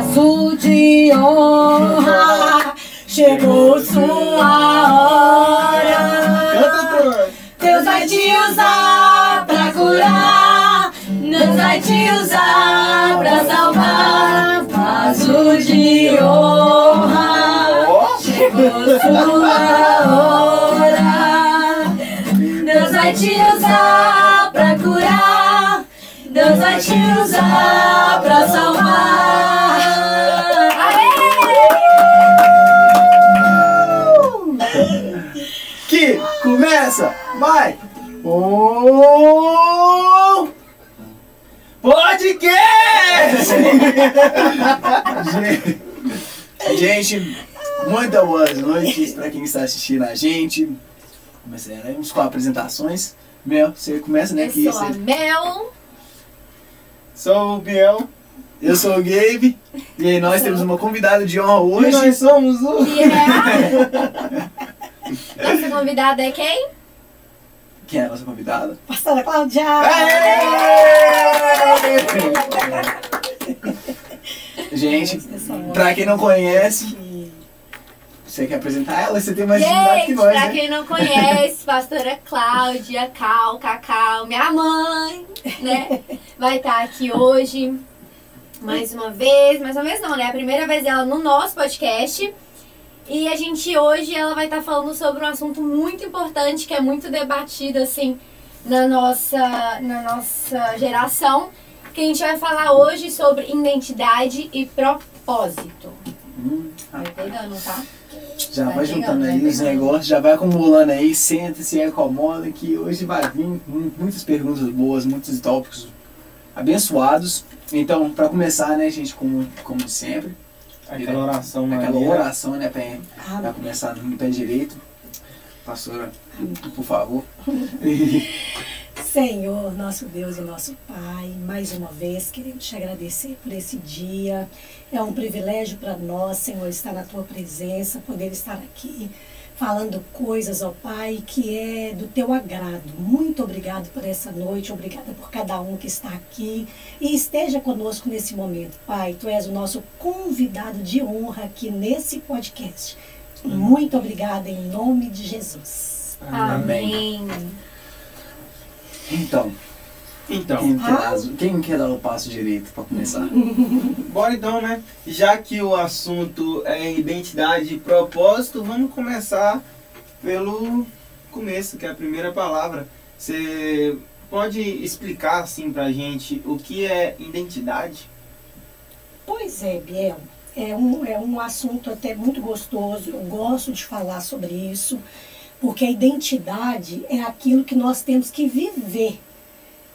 vaso de honra, chegou sua hora. Deus vai te usar pra curar, Deus vai te usar pra salvar. Vaso de honra, chegou sua hora. Deus vai te usar pra curar, Deus vai te usar pra salvar. Aê! Que começa, vai! O podcast! Gente, muitas boas noites para quem está assistindo a gente. Começaremos com apresentações. Mel, você começa, né? Eu sou a Mel. Sou o Biel. Eu sou o Gabe. E aí nós temos uma convidada de honra hoje. E nós somos o... Nossa convidada é quem? Quem é a nossa convidada? Pastora Cláudia! Gente, pra quem não conhece, você quer apresentar ela? Você tem mais intimidade que nós, pra né? quem não conhece, pastora Cláudia, Cacau, minha mãe, né? Vai estar aqui hoje, mais uma vez não, né? A primeira vez dela no nosso podcast. E a gente hoje, ela vai estar falando sobre um assunto muito importante, que é muito debatido, assim, na nossa geração, que a gente vai falar hoje sobre identidade e propósito. Vai pegando, tá? Já vai juntando aí os negócios, já vai acumulando aí, senta, se acomoda, que hoje vai vir muitas perguntas boas, muitos tópicos abençoados. Então, para começar, né, gente, como sempre, Aquela oração, né, para começar no pé direito. Pastora, por favor. Senhor, nosso Deus e nosso Pai, mais uma vez queremos te agradecer por esse dia. É um privilégio para nós, Senhor, estar na Tua presença, poder estar aqui falando coisas, ó Pai, que é do Teu agrado. Muito obrigado por essa noite, obrigada por cada um que está aqui e esteja conosco nesse momento. Pai, Tu és o nosso convidado de honra aqui nesse podcast. Muito obrigada em nome de Jesus. Amém. Então, quem quer dar o passo direito para começar? Bora então, né? Já que o assunto é identidade e propósito, vamos começar pelo começo, que é a primeira palavra. Você pode explicar assim pra gente o que é identidade? Pois é, Biel. É um assunto até muito gostoso. Eu gosto de falar sobre isso. Porque a identidade é aquilo que nós temos que viver.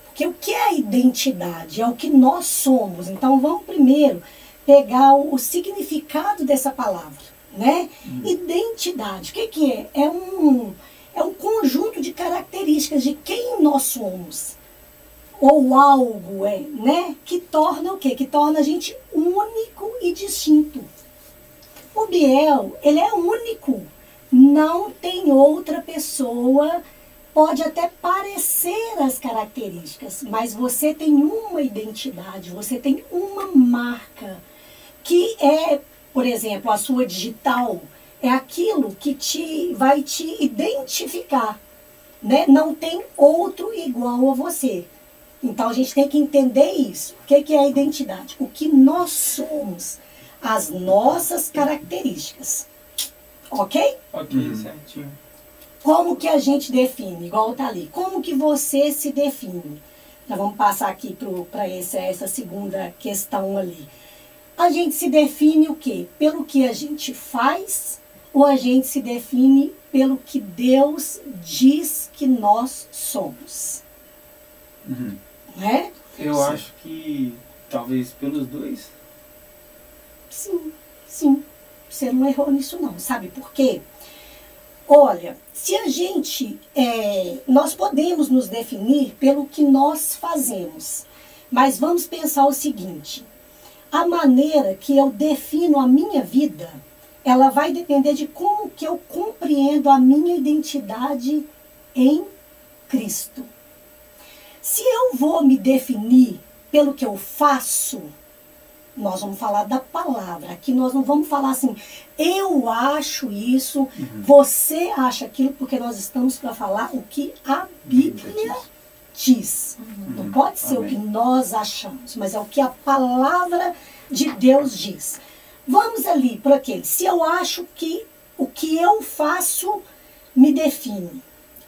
Porque o que é a identidade? É o que nós somos. Então vamos primeiro pegar o significado dessa palavra, né? Identidade, o que é? É um conjunto de características de quem nós somos. Ou algo, né? Que torna o quê? Que torna a gente único e distinto. O Biel, ele é único. Não tem outra pessoa, pode até parecer as características, mas você tem uma identidade, você tem uma marca, que é, por exemplo, a sua digital, é aquilo que vai te identificar, né? Não tem outro igual a você. Então a gente tem que entender isso. O que é a identidade? O que nós somos, as nossas características. Ok? Ok, certinho. Como que a gente define? Igual tá ali. Como que você se define? Já vamos passar aqui para essa segunda questão ali. A gente se define o quê? Pelo que a gente faz ou a gente se define pelo que Deus diz que nós somos? Né? Eu acho que talvez pelos dois. Sim. Você não errou nisso não. Sabe por quê? Olha, se a gente... nós podemos nos definir pelo que nós fazemos. Mas vamos pensar o seguinte. A maneira que eu defino a minha vida, ela vai depender de como que eu compreendo a minha identidade em Cristo. Se eu vou me definir pelo que eu faço, Nós vamos falar da palavra. Aqui nós não vamos falar assim, eu acho isso, você acha aquilo, porque nós estamos para falar o que a Bíblia diz. Não pode ser o que nós achamos, mas é o que a palavra de Deus diz. Vamos ali para aquele. Se eu acho que o que eu faço me define.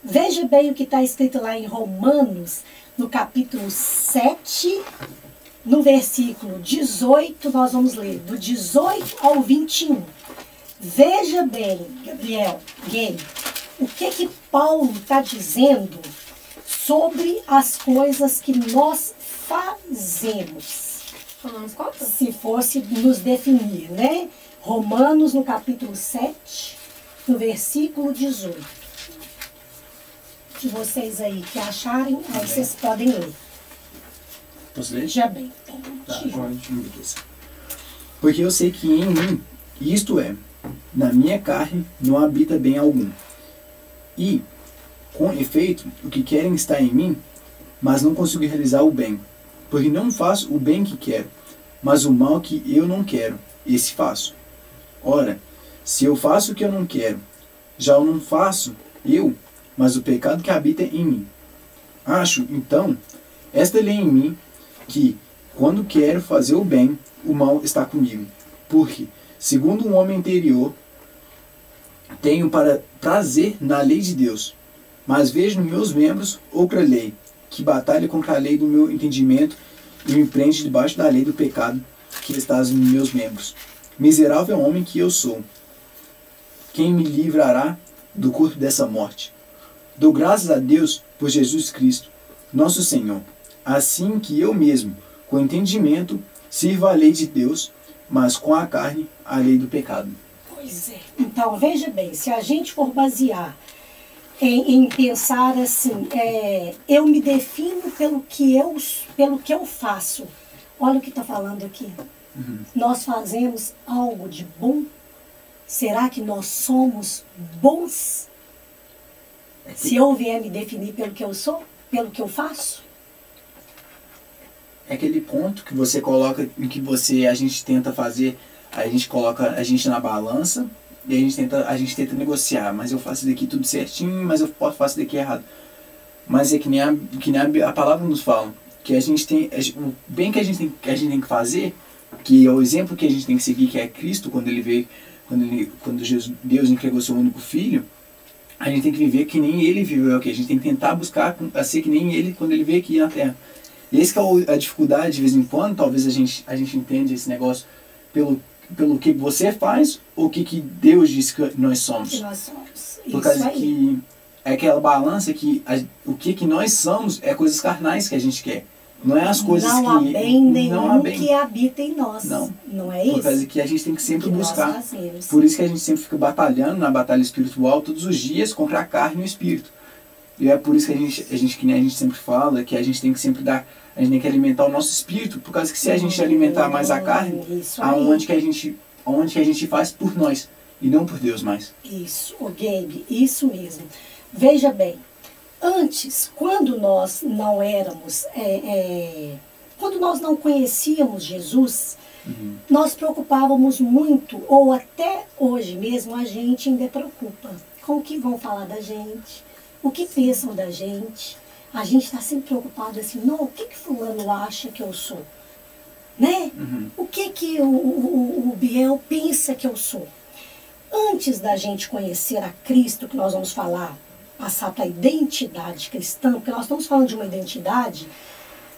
Veja bem o que está escrito lá em Romanos, no capítulo 7, no versículo 18, nós vamos ler do 18 ao 21. Veja bem, Gabriel, Gay, o que Paulo está dizendo sobre as coisas que nós fazemos. Romanos quanto? Se fosse nos definir, né? Romanos, no capítulo 7, no versículo 18. De vocês aí que acharem, aí vocês podem ler. Posso ler? Veja bem. Tá, beleza. Porque eu sei que em mim, isto é, na minha carne, não habita bem algum. E, com efeito, o que querem está em mim, mas não consigo realizar o bem. Porque não faço o bem que quero, mas o mal que eu não quero, esse faço. Ora, se eu faço o que eu não quero, já eu não faço eu, mas o pecado que habita em mim. Acho, então, esta lei em mim, que, quando quero fazer o bem, o mal está comigo. Porque, segundo um homem interior, tenho para prazer na lei de Deus, mas vejo nos meus membros outra lei, que batalha contra a lei do meu entendimento e me prende debaixo da lei do pecado que está nos meus membros. Miserável homem que eu sou, quem me livrará do corpo dessa morte? Dou graças a Deus por Jesus Cristo, nosso Senhor, assim que eu mesmo, com entendimento, sirvo a lei de Deus, mas com a carne, a lei do pecado. Pois é. Então, veja bem, se a gente for basear em pensar assim, eu me defino pelo que eu faço. Olha o que está falando aqui. Nós fazemos algo de bom? Será que nós somos bons? Se eu vier me definir pelo que eu sou, pelo que eu faço? É aquele ponto que você coloca, em que a gente tenta fazer, a gente coloca a gente na balança e a gente tenta negociar, mas eu faço daqui tudo certinho, mas eu faço daqui errado. Mas é que nem a palavra nos fala, que a gente tem, o bem que a gente tem que fazer, que é o exemplo que a gente tem que seguir, que é Cristo, quando ele veio, quando Deus entregou seu único filho, a gente tem que viver que nem ele viveu aqui, a gente tem que tentar buscar a ser que nem ele quando ele veio aqui na Terra. E esse que é a dificuldade, de vez em quando, talvez a gente entende esse negócio pelo que você faz, ou o que Deus diz que nós somos. Que nós somos. Por causa que é aquela balança que o que nós somos é coisas carnais que a gente quer. Não é as coisas não que... Há bem nenhum não há bem que habita em nós. Não é isso? Por causa que a gente tem que sempre que buscar. Por isso que a gente sempre fica batalhando na batalha espiritual todos os dias contra a carne e o espírito. E é por isso que a gente que nem a gente sempre fala, que a gente tem que sempre a gente tem que alimentar o nosso espírito, por causa que se a gente alimentar mais a carne, aonde que a gente faz por nós e não por Deus mais. Isso, Gabe, isso mesmo. Veja bem, antes, quando nós não éramos, quando nós não conhecíamos Jesus, nós preocupávamos muito, ou até hoje mesmo a gente ainda preocupa com o que vão falar da gente, o que pensam da gente. A gente está sempre preocupado assim, não, o que fulano acha que eu sou? Né? O que o Biel pensa que eu sou? Antes da gente conhecer a Cristo, que nós vamos falar, passar para a identidade cristã, porque nós estamos falando de uma identidade,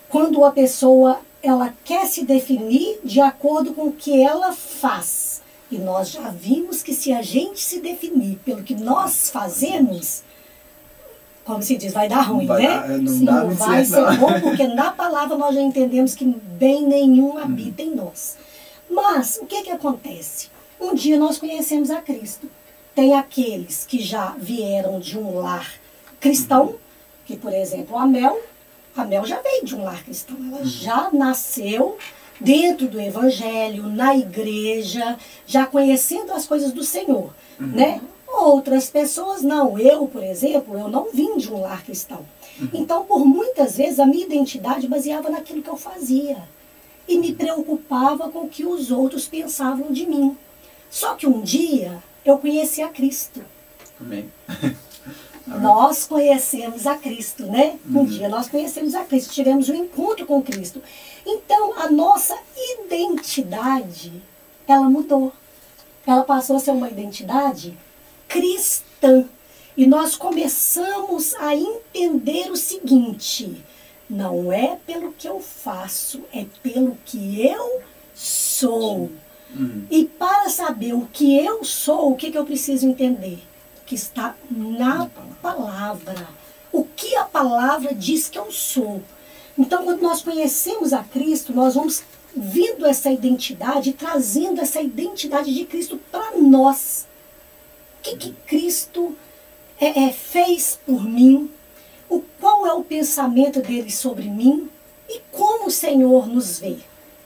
quando a pessoa ela quer se definir de acordo com o que ela faz. E nós já vimos que se a gente se definir pelo que nós fazemos, como se diz, vai dar ruim, né? Não vai ser bom, porque na palavra nós já entendemos que bem nenhum habita em nós. Mas, o que acontece? Um dia nós conhecemos a Cristo. Tem aqueles que já vieram de um lar cristão, que, por exemplo, a Mel já veio de um lar cristão. Ela já nasceu dentro do Evangelho, na igreja, já conhecendo as coisas do Senhor, né? Outras pessoas não. Eu, por exemplo, eu não vim de um lar cristão. Então, por muitas vezes, a minha identidade baseava naquilo que eu fazia. e me preocupava com o que os outros pensavam de mim. Só que um dia eu conheci a Cristo. Amém. Nós conhecemos a Cristo, né? Um dia nós conhecemos a Cristo, tivemos um encontro com Cristo. Então, a nossa identidade, ela mudou. Ela passou a ser uma identidade cristã. E nós começamos a entender o seguinte: não é pelo que eu faço, é pelo que eu sou. E para saber o que eu sou, o que eu preciso entender? Que está na palavra. O que a palavra diz que eu sou. Então, quando nós conhecemos a Cristo, nós vamos vindo essa identidade, trazendo essa identidade de Cristo para nós. O que Cristo fez por mim? Qual é o pensamento dele sobre mim? E como o Senhor nos vê?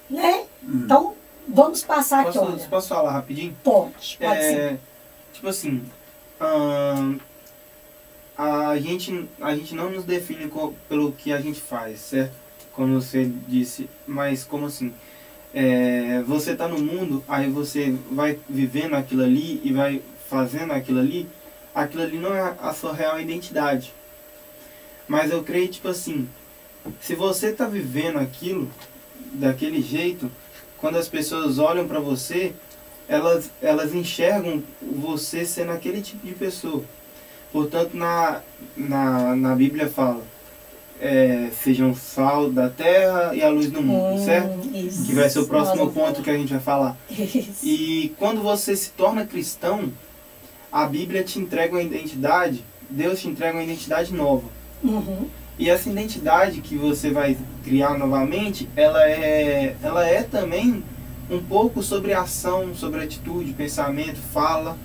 Né? Então, vamos passar aqui, olha. Posso falar rapidinho? Pode ser. Tipo assim, a gente não nos define pelo que a gente faz, certo? Como você disse, mas como assim? Você está no mundo, aí você vai vivendo aquilo ali e vai fazendo aquilo ali não é a sua real identidade. Mas eu creio, tipo assim, se você está vivendo aquilo daquele jeito, quando as pessoas olham para você, elas enxergam você sendo aquele tipo de pessoa. Portanto, na Bíblia fala, sejam sal da terra e a luz do mundo, certo? Isso. Que vai ser o próximo ponto que a gente vai falar. Isso. E quando você se torna cristão, a Bíblia te entrega uma identidade, Deus te entrega uma identidade nova. E essa identidade que você vai criar novamente, ela é também um pouco sobre ação, sobre atitude, pensamento, fala,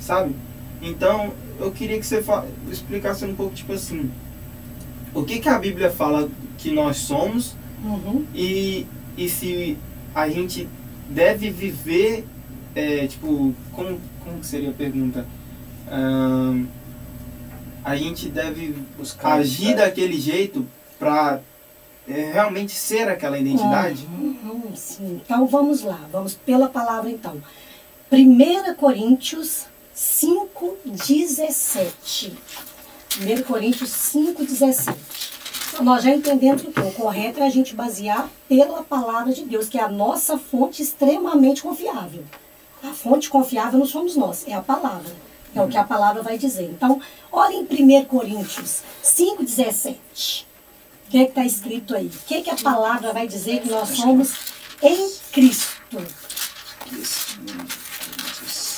sabe? Então, eu queria que você explicasse um pouco, tipo assim, o que a Bíblia fala que nós somos e se a gente deve viver, tipo, como que seria a pergunta? A gente deve agir daquele jeito para realmente ser aquela identidade? Sim. Então vamos lá, vamos pela palavra então. 1 Coríntios 5,17. 1 Coríntios 5,17. Então, nós já entendemos que o correto é a gente basear pela palavra de Deus, que é a nossa fonte extremamente confiável. A fonte confiável não somos nós, é a palavra. É o que a palavra vai dizer. Então, olha em 1 Coríntios 5,17. O que está escrito aí? O que a palavra vai dizer que nós somos em Cristo?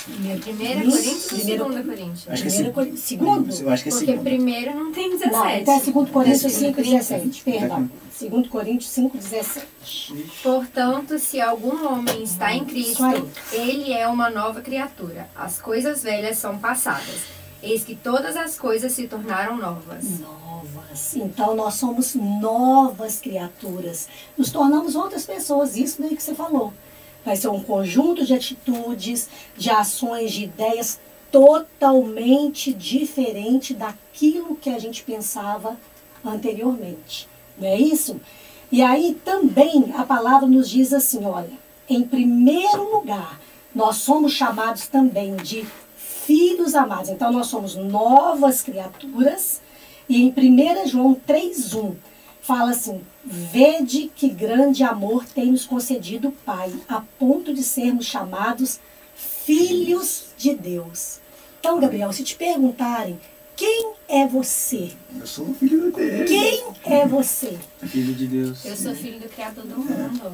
1 Coríntios ou 2 Coríntios? Acho que segundo. Eu acho que é Porque segundo. primeiro não tem 17. Não, então é 2 Coríntios 5,17. Perdão. 2 Coríntios 5,17. Portanto, se algum homem está em Cristo, Isso aí. ele é uma nova criatura. As coisas velhas são passadas. Eis que todas as coisas se tornaram novas. Novas. Então nós somos novas criaturas. Nos tornamos outras pessoas. Isso daí que você falou. Vai ser um conjunto de atitudes, de ações, de ideias totalmente diferente daquilo que a gente pensava anteriormente. Não é isso? E aí também a palavra nos diz assim, olha, em primeiro lugar, nós somos chamados também de filhos amados. Então nós somos novas criaturas. E em 1 João 3,1 fala assim, vede que grande amor tem nos concedido o Pai, a ponto de sermos chamados filhos de Deus. Então, Gabriel, se te perguntarem, quem é você? Eu sou o filho dele. Quem é você? Filho de Deus. Eu sou filho do Criador do mundo.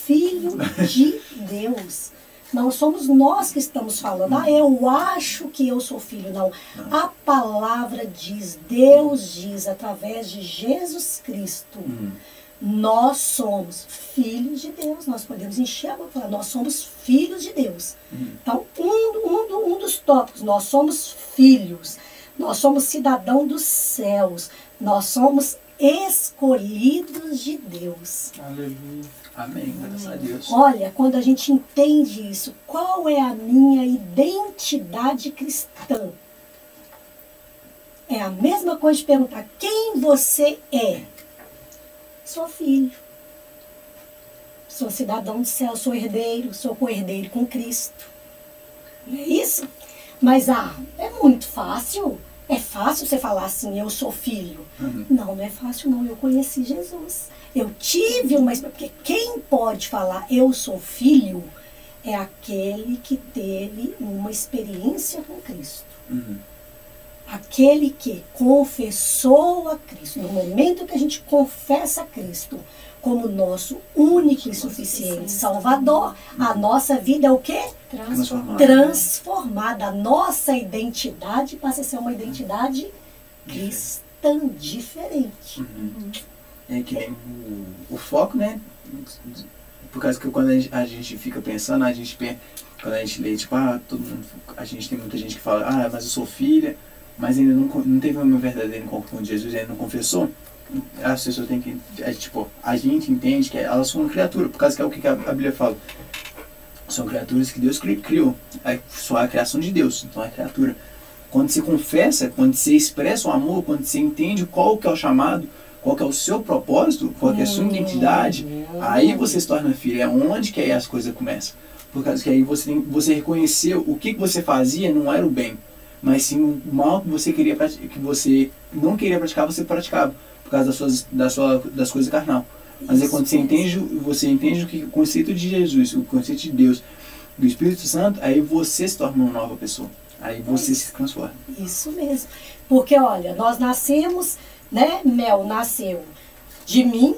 Filho de Deus. Não somos nós que estamos falando. Ah, eu acho que eu sou filho. Não. A palavra diz, Deus diz, através de Jesus Cristo, nós somos filhos de Deus. Nós podemos enxergar, falar, nós somos filhos de Deus. Então, um dos tópicos, nós somos filhos. Nós somos cidadão dos céus. Nós somos escolhidos de Deus. Aleluia. Amém, graças a Deus. Olha, quando a gente entende isso, qual é a minha identidade cristã? É a mesma coisa de perguntar quem você é. Sou filho. sou cidadão do céu, sou herdeiro, sou co-herdeiro com Cristo. Não é isso? Mas, é muito fácil. É fácil você falar assim, eu sou filho. Não, não é fácil não, eu conheci Jesus. Eu tive uma experiência, porque quem pode falar eu sou filho é aquele que teve uma experiência com Cristo. Aquele que confessou a Cristo. No momento que a gente confessa a Cristo como nosso único e suficiente Salvador, a nossa vida é o quê? Transformada. A nossa identidade passa a ser uma identidade cristã diferente. É que o foco, né? Por causa que quando a gente fica pensando, quando a gente lê, tipo, todo mundo, tem muita gente que fala, mas eu sou filha, mas ainda não teve uma verdadeira encontro com Jesus, ainda não confessou. As pessoas têm que, a gente entende que elas são uma criatura, por causa que é o que a Bíblia fala. São criaturas que Deus criou, só a criação de Deus, então é criatura. Quando você confessa, quando você expressa o amor, quando você entende qual que é o chamado, qual que é o seu propósito, qual que é a sua identidade, aí você se torna filho. É onde que aí as coisas começam. Por causa que aí você reconheceu o que você fazia não era o bem, mas sim o mal que você queria que você não queria praticar, você praticava, por causa das coisas carnal. Mas é quando você entende o conceito de Jesus, o conceito de Deus, do Espírito Santo, aí você se torna uma nova pessoa. Aí você se transforma. Isso mesmo. Porque, olha, nós nascemos, né? Mel nasceu de mim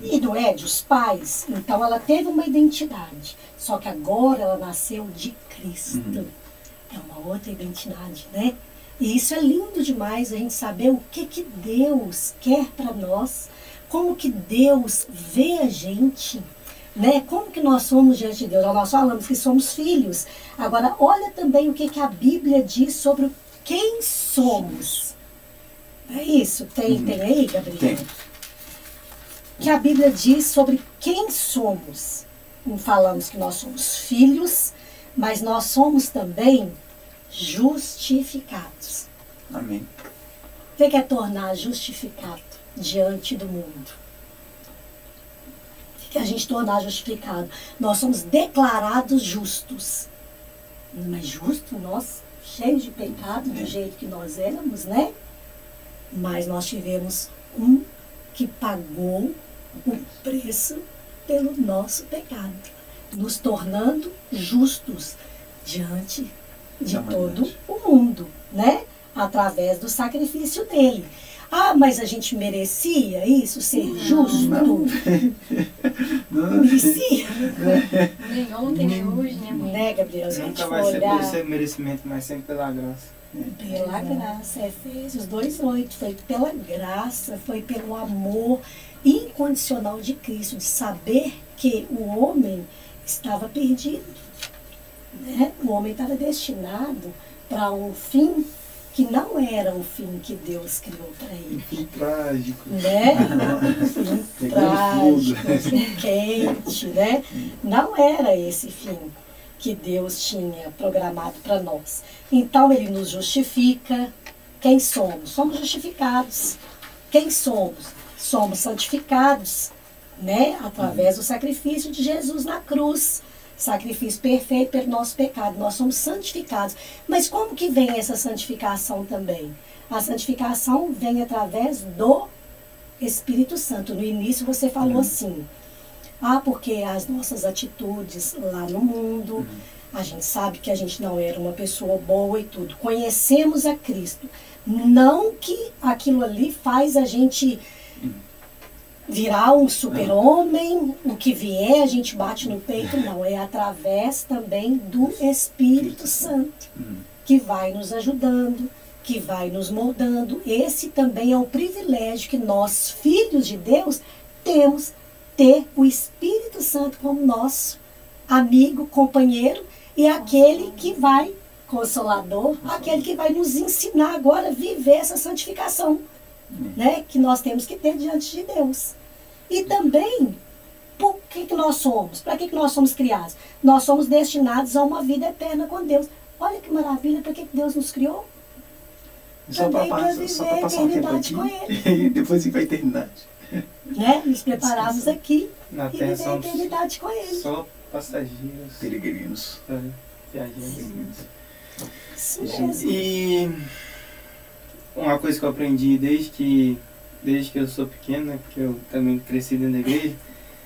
e do Ed, os pais. Então, ela teve uma identidade. Só que agora ela nasceu de Cristo. É uma outra identidade, né? E isso é lindo demais, a gente saber o que Deus quer para nós. Como que Deus vê a gente, né? Como que nós somos diante de Deus? Nós falamos que somos filhos. Agora, olha também o que a Bíblia diz sobre quem somos. É isso? Tem aí, Gabriel? Tem. Que a Bíblia diz sobre quem somos. Falamos que nós somos filhos, mas nós somos também justificados. Amém. O que é tornar justificado diante do mundo? O que é a gente tornar justificado? Nós somos declarados justos. Mas justo, nós, cheios de pecado, do jeito que nós éramos, né? Mas nós tivemos um que pagou o preço pelo nosso pecado, nos tornando justos diante de todo o mundo, né? Através do sacrifício dele. Mas a gente merecia isso, ser justo? Não. Merecia? Nem ontem, nem hoje, nem amanhã. Né, Gabriel? Se a gente Nunca for vai ser olhar por ser merecimento, mas sempre pela graça. pela graça, Efésios 2:8, foi pela graça, foi pelo amor incondicional de Cristo, de saber que o homem estava perdido, né? O homem estava destinado para um fim que não era o fim que Deus criou para ele. Que trágico. Né? Um fim trágico, um fim quente, né? Não era esse fim que Deus tinha programado para nós. Então ele nos justifica. Quem somos? Somos justificados. Quem somos? Somos santificados, né? Através do sacrifício de Jesus na cruz. Sacrifício perfeito pelo nosso pecado. Nós somos santificados. Mas como que vem essa santificação também? A santificação vem através do Espírito Santo. No início você falou assim, porque as nossas atitudes lá no mundo, a gente sabe que a gente não era uma pessoa boa e tudo. Conhecemos a Cristo. Não que aquilo ali faz a gente virar um super-homem, o que vier a gente bate no peito, não. É através também do Espírito Santo, que vai nos ajudando, que vai nos moldando. Esse também é o privilégio que nós, filhos de Deus, temos, ter o Espírito Santo como nosso amigo, companheiro, e aquele que vai, consolador, aquele que vai nos ensinar agora a viver essa santificação, né, que nós temos que ter diante de Deus. E também, por que nós somos? Para que nós somos criados? Nós somos destinados a uma vida eterna com Deus. Olha que maravilha, para que Deus nos criou? Só para passar um tempo aqui e depois ir para a eternidade. né? Nos prepararmos aqui Na e terra viver a somos eternidade com Ele. só passageiros. Peregrinos. Viajantes. Isso mesmo. E uma coisa que eu aprendi desde que eu sou pequeno, né, porque eu também cresci dentro da igreja,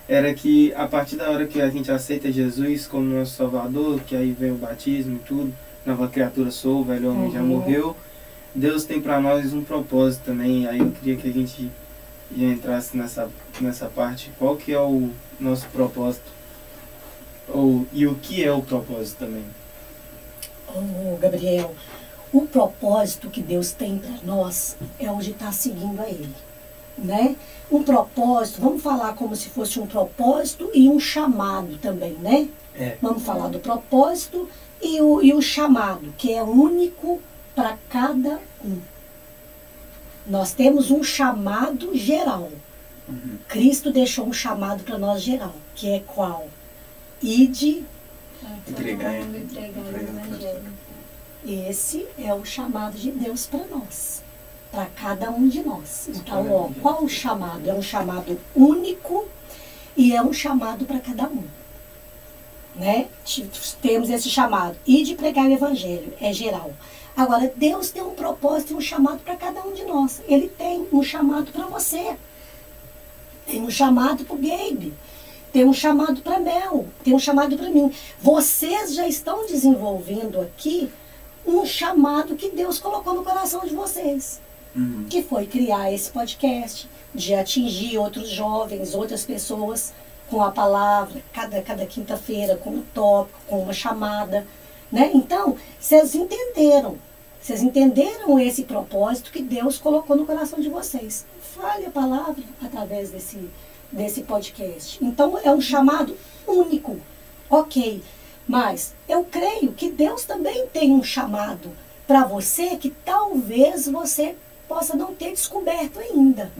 era que a partir da hora que a gente aceita Jesus como nosso Salvador, que aí vem o batismo e tudo, nova criatura sou, o velho homem já morreu, Deus tem para nós um propósito também. Aí eu queria que a gente já entrasse nessa parte. Qual que é o nosso propósito? E o que é o propósito também? Gabriel, o propósito que Deus tem para nós é onde está seguindo a Ele, né? Um propósito, vamos falar como se fosse um propósito e um chamado também, né? Vamos falar do propósito e o chamado, que é único para cada um. Nós temos um chamado geral. Cristo deixou um chamado para nós geral, que é qual? Ide. Entregar o evangelho. Esse é o chamado de Deus para nós, para cada um de nós. Então, qual o chamado? É um chamado único e é um chamado para cada um. Né? Temos esse chamado, ide pregar o evangelho, é geral. Agora, Deus tem um propósito e um chamado para cada um de nós. Ele tem um chamado para você, tem um chamado para o Gabe, tem um chamado para Mel, tem um chamado para mim. Vocês já estão desenvolvendo aqui um chamado que Deus colocou no coração de vocês, que foi criar esse podcast, de atingir outros jovens, outras pessoas com a palavra, cada quinta-feira, com um tópico, com uma chamada, né? Então, vocês entenderam esse propósito que Deus colocou no coração de vocês. Fale a palavra através desse podcast. Então, é um chamado único, ok. Mas eu creio que Deus também tem um chamado para você que talvez você possa não ter descoberto ainda.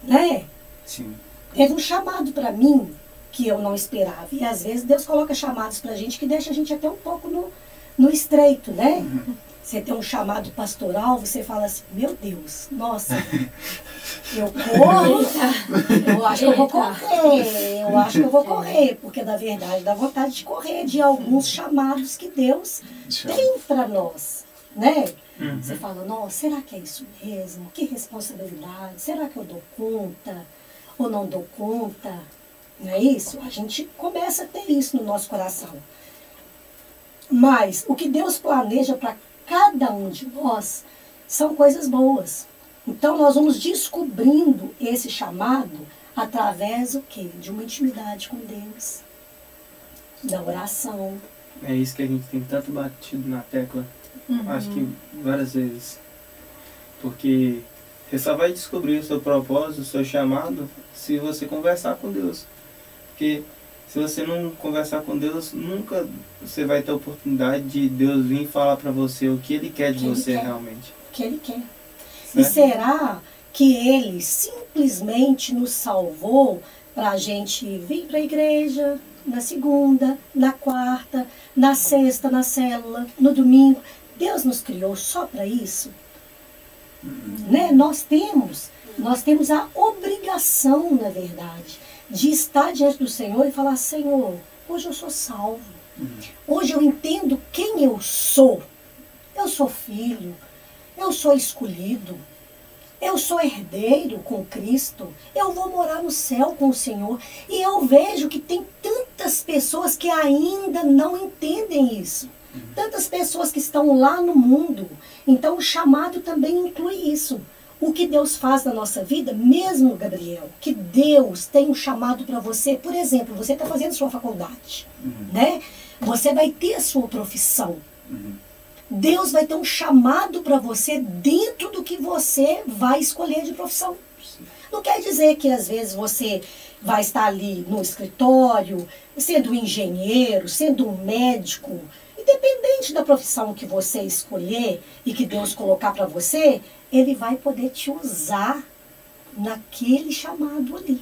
Né? Sim. Teve um chamado para mim que eu não esperava. E às vezes Deus coloca chamados para a gente que deixa a gente até um pouco no estreito, né? Você tem um chamado pastoral, você fala assim, meu Deus, nossa, eu corro, eu acho que eu vou correr, porque na verdade dá vontade de correr de alguns chamados que Deus tem para nós, né? Você fala, nossa, será que é isso mesmo? Que responsabilidade, será que eu dou conta ou não dou conta? Não é isso? A gente começa a ter isso no nosso coração. Mas o que Deus planeja para cada um de nós são coisas boas. Então nós vamos descobrindo esse chamado através do quê? De uma intimidade com Deus, da oração. É isso que a gente tem tanto batido na tecla, acho que várias vezes. Porque você só vai descobrir o seu propósito, o seu chamado, se você conversar com Deus. Porque se você não conversar com Deus, nunca você vai ter a oportunidade de Deus vir falar para você o que Ele quer de você realmente. O que Ele quer. E será que Ele simplesmente nos salvou para a gente vir para a igreja na segunda, na quarta, na sexta, na célula, no domingo? Deus nos criou só para isso? Né? Nós temos a obrigação, na verdade, de estar diante do Senhor e falar, Senhor, hoje eu sou salvo. Hoje eu entendo quem eu sou. Eu sou filho, eu sou escolhido, eu sou herdeiro com Cristo, eu vou morar no céu com o Senhor. E eu vejo que tem tantas pessoas que ainda não entendem isso. Tantas pessoas que estão lá no mundo. Então o chamado também inclui isso. O que Deus faz na nossa vida, mesmo, Gabriel, que Deus tem um chamado para você. Por exemplo, você está fazendo sua faculdade, né? Você vai ter a sua profissão. Deus vai ter um chamado para você dentro do que você vai escolher de profissão. Não quer dizer que às vezes você vai estar ali no escritório, sendo um engenheiro, sendo um médico. Independente da profissão que você escolher e que Deus colocar para você, Ele vai poder te usar naquele chamado ali.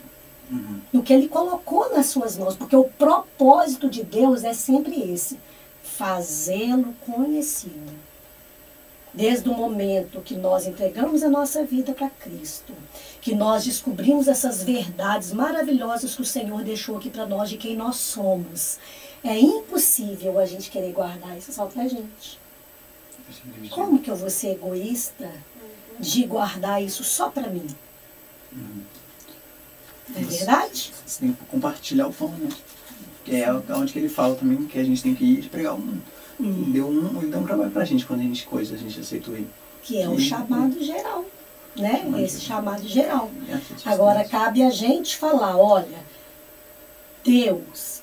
No que Ele colocou nas suas mãos. Porque o propósito de Deus é sempre esse. Fazê-lo conhecido. Desde o momento que nós entregamos a nossa vida para Cristo, que nós descobrimos essas verdades maravilhosas que o Senhor deixou aqui para nós, de quem nós somos, é impossível a gente querer guardar isso só para a gente. Como que eu vou ser egoísta de guardar isso só para mim? Não é verdade? Você tem que compartilhar o pão, né? Que é onde que ele fala também que a gente tem que ir pregar o mundo. Ele deu um trabalho pra gente quando a gente aceitou ele. Que é o chamado geral, né? Esse chamado geral. É, Agora cabe a gente falar, olha, Deus,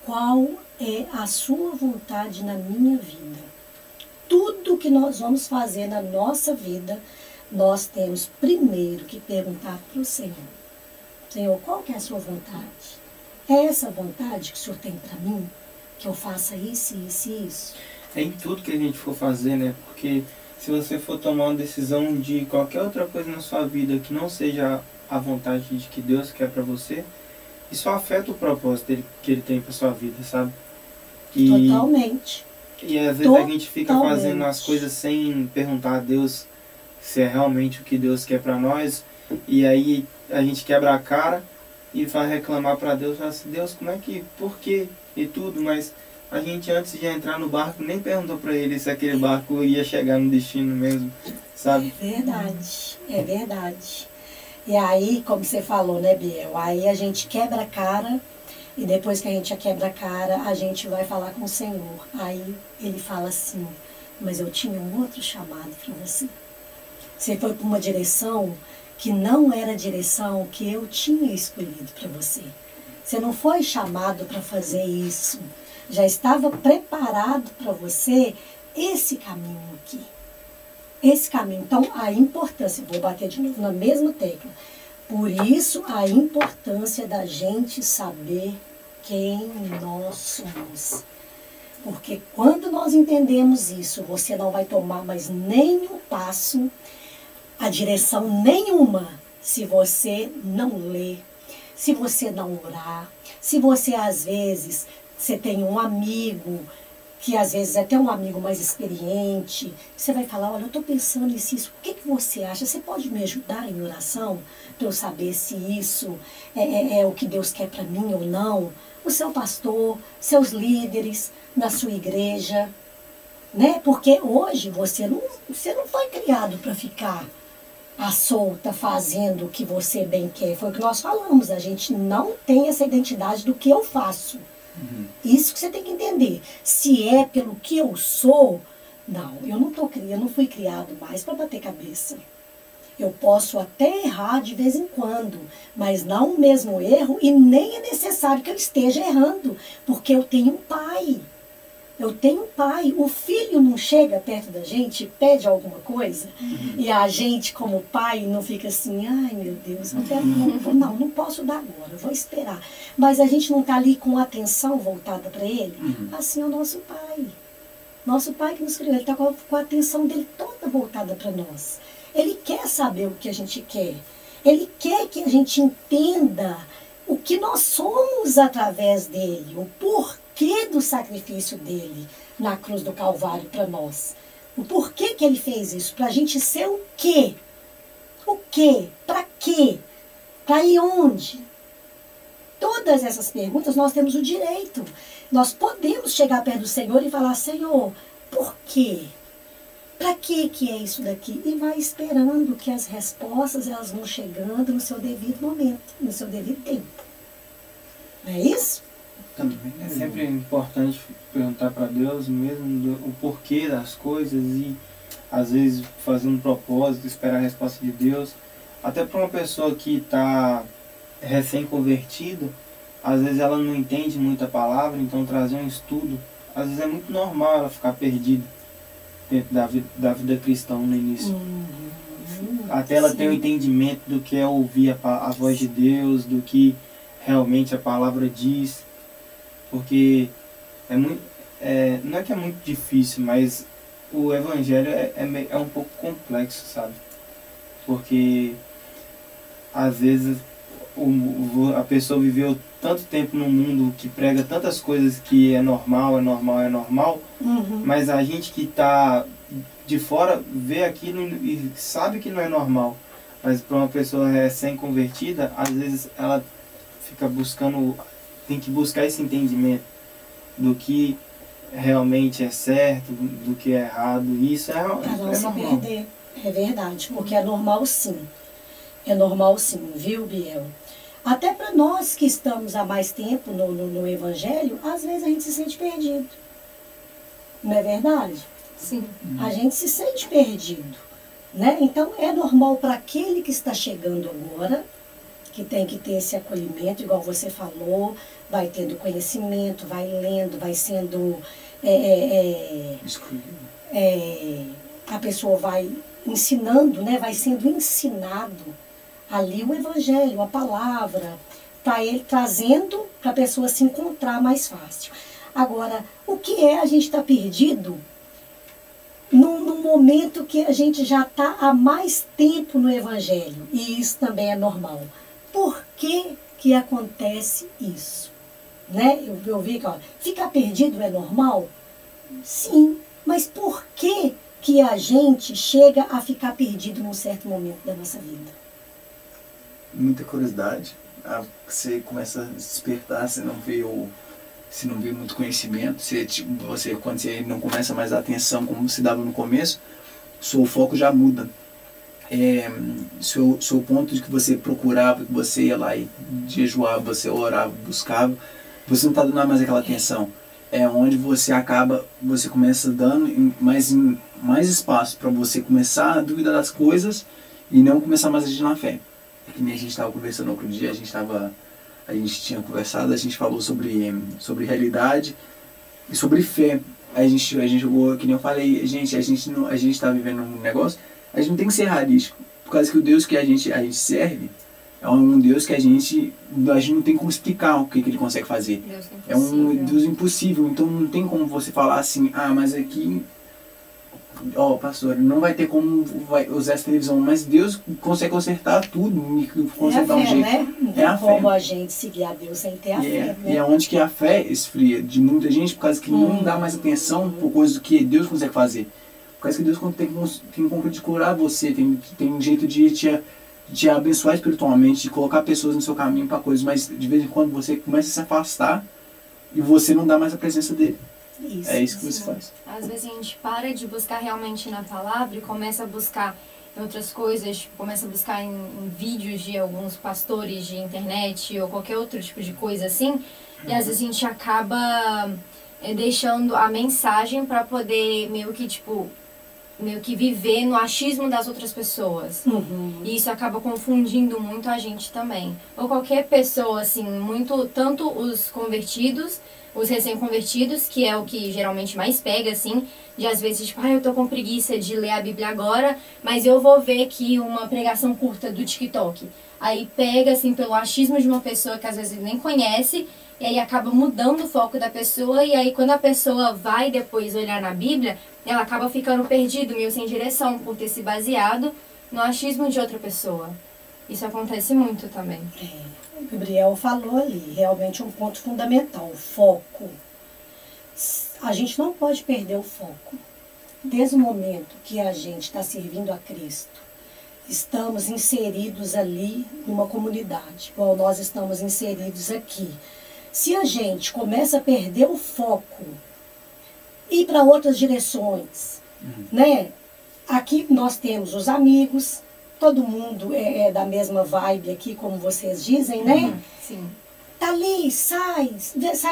qual é a sua vontade na minha vida? Tudo que nós vamos fazer na nossa vida, nós temos primeiro que perguntar para o Senhor. Senhor, qual que é a sua vontade? É essa vontade que o Senhor tem para mim? Que eu faça isso, isso e isso? É em tudo que a gente for fazer, né? Porque se você for tomar uma decisão de qualquer outra coisa na sua vida que não seja a vontade de que Deus quer para você, isso afeta o propósito que Ele tem para sua vida, sabe? Totalmente. E às vezes a gente fica fazendo as coisas sem perguntar a Deus se é realmente o que Deus quer para nós. E aí a gente quebra a cara e vai reclamar para Deus, fala assim, Deus, como é que, por quê? E tudo, mas a gente antes de entrar no barco nem perguntou para ele se aquele barco ia chegar no destino mesmo, sabe? É verdade, é verdade. E aí, como você falou, né, Biel? Aí a gente quebra a cara e depois que a gente quebra a cara, a gente vai falar com o Senhor. Aí ele fala assim, mas eu tinha um outro chamado para você. Você foi para uma direção que não era a direção que eu tinha escolhido para você. Você não foi chamado para fazer isso. Já estava preparado para você esse caminho aqui. Esse caminho. Então, a importância, vou bater de novo na mesma tecla. Por isso, a importância da gente saber quem nós somos. Porque quando nós entendemos isso, você não vai tomar mais nenhum passo, a direção nenhuma, se você não ler, se você não orar, se você às vezes, você tem um amigo, que às vezes é até um amigo mais experiente, você vai falar, olha, eu estou pensando nisso, o que você acha? Você pode me ajudar em oração para eu saber se isso é o que Deus quer para mim ou não? O seu pastor, seus líderes na sua igreja, né? Porque hoje você não foi criado para ficar à solta, fazendo o que você bem quer. Foi o que nós falamos, a gente não tem essa identidade do que eu faço. Isso que você tem que entender. Se é pelo que eu sou, não, eu não fui criado mais para bater cabeça. Eu posso até errar de vez em quando, mas não o mesmo erro e nem é necessário que eu esteja errando, porque eu tenho um pai. Eu tenho um pai. O filho não chega perto da gente, pede alguma coisa, e a gente, como pai, não fica assim, ai meu Deus, não posso dar agora, vou esperar. Mas a gente não está ali com a atenção voltada para ele. Assim é o nosso pai. Nosso pai que nos criou, ele está com a atenção dele toda voltada para nós. Ele quer saber o que a gente quer. Ele quer que a gente entenda o que nós somos através dele, o porquê do sacrifício dele na cruz do Calvário para nós. O porquê que ele fez isso? Para a gente ser o quê? O quê? Para quê? Para ir onde? Todas essas perguntas nós temos o direito. Nós podemos chegar perto do Senhor e falar, Senhor, por quê? Para que é isso daqui? E vai esperando que as respostas elas vão chegando no seu devido momento, no seu devido tempo. Não é isso? Também É sempre importante perguntar para Deus mesmo o porquê das coisas e às vezes fazer um propósito, esperar a resposta de Deus. Até para uma pessoa que está recém-convertida, às vezes ela não entende muito a palavra, então trazer um estudo, às vezes é muito normal ela ficar perdida dentro da vida cristã no início. Até ela ter um entendimento do que é ouvir a voz de Deus, do que realmente a palavra diz. Porque não é que é muito difícil, mas o evangelho é um pouco complexo, sabe? Porque às vezes a pessoa viveu tanto tempo no mundo que prega tantas coisas que é normal, mas a gente que está de fora vê aquilo e sabe que não é normal. Mas para uma pessoa recém-convertida, às vezes ela fica buscando, tem que buscar esse entendimento do que realmente é certo, do que é errado. E isso Para não se normal. perder. É verdade, porque é normal sim. É normal sim, viu, Biel? Até para nós que estamos há mais tempo no Evangelho, às vezes a gente se sente perdido. Não é verdade? Sim. A gente se sente perdido, né? Então é normal para aquele que está chegando agora, que tem que ter esse acolhimento, igual você falou, vai tendo conhecimento, vai lendo, vai sendo... a pessoa vai ensinando, né? Vai sendo ensinado ali o Evangelho, a palavra, para ele trazendo para a pessoa se encontrar mais fácil. Agora, o que é a gente estar perdido num momento que a gente já está há mais tempo no Evangelho? E isso também é normal. Por que acontece isso? Né? Eu vi que ficar perdido é normal? Sim, mas por que a gente chega a ficar perdido num certo momento da nossa vida? Muita curiosidade. Você começa a despertar, você não vê muito conhecimento, quando você não começa mais a atenção como se dava no começo, seu foco já muda. Seu ponto de que você procurava, que você ia lá e jejuava, você orava, buscava, você não está dando mais aquela atenção. É onde você começa dando mais espaço para você começar a duvidar das coisas e não começar mais a agir na fé. É que nem a gente estava conversando outro dia, a gente tinha conversado, a gente falou sobre realidade e sobre fé. A gente jogou, que nem eu falei, a gente está vivendo um negócio, a gente não tem que ser realístico, por causa que o Deus que a gente serve é um Deus que a gente não tem como explicar o que ele consegue fazer. É um Deus impossível, então não tem como você falar assim, mas aqui, pastor, não vai ter como usar essa televisão, mas Deus consegue consertar tudo, consegue dar um jeito. Né? Não tem como a gente seguir a Deus sem ter a fé, né? E é onde que a fé esfria de muita gente, por causa que não dá mais atenção por coisas que Deus consegue fazer. Por causa que Deus tem como de curar você, tem um jeito de te abençoar espiritualmente, de colocar pessoas no seu caminho para coisas, mas de vez em quando você começa a se afastar e você não dá mais a presença dele. É isso que você faz. Às vezes a gente para de buscar realmente na palavra e começa a buscar em outras coisas, tipo, começa a buscar em vídeos de alguns pastores de internet ou qualquer outro tipo de coisa assim, e às vezes a gente acaba deixando a mensagem para poder meio que viver no achismo das outras pessoas. E isso acaba confundindo muito a gente também. Ou qualquer pessoa, assim, tanto os convertidos, os recém-convertidos, que é o que geralmente mais pega, assim, de às vezes, tipo, eu tô com preguiça de ler a Bíblia agora, mas eu vou ver aqui uma pregação curta do TikTok. Aí pega, assim, pelo achismo de uma pessoa que às vezes nem conhece, e aí acaba mudando o foco da pessoa, e aí quando a pessoa vai depois olhar na Bíblia, ela acaba ficando perdida, meio sem direção, por ter se baseado no achismo de outra pessoa. Isso acontece muito também. O Gabriel falou ali, realmente um ponto fundamental, o foco. A gente não pode perder o foco. Desde o momento que a gente está servindo a Cristo, estamos inseridos ali numa comunidade, igual nós estamos inseridos aqui. Se a gente começa a perder o foco, ir para outras direções, né? Aqui nós temos os amigos, todo mundo é da mesma vibe aqui, como vocês dizem, né? Sim. Tá ali, sai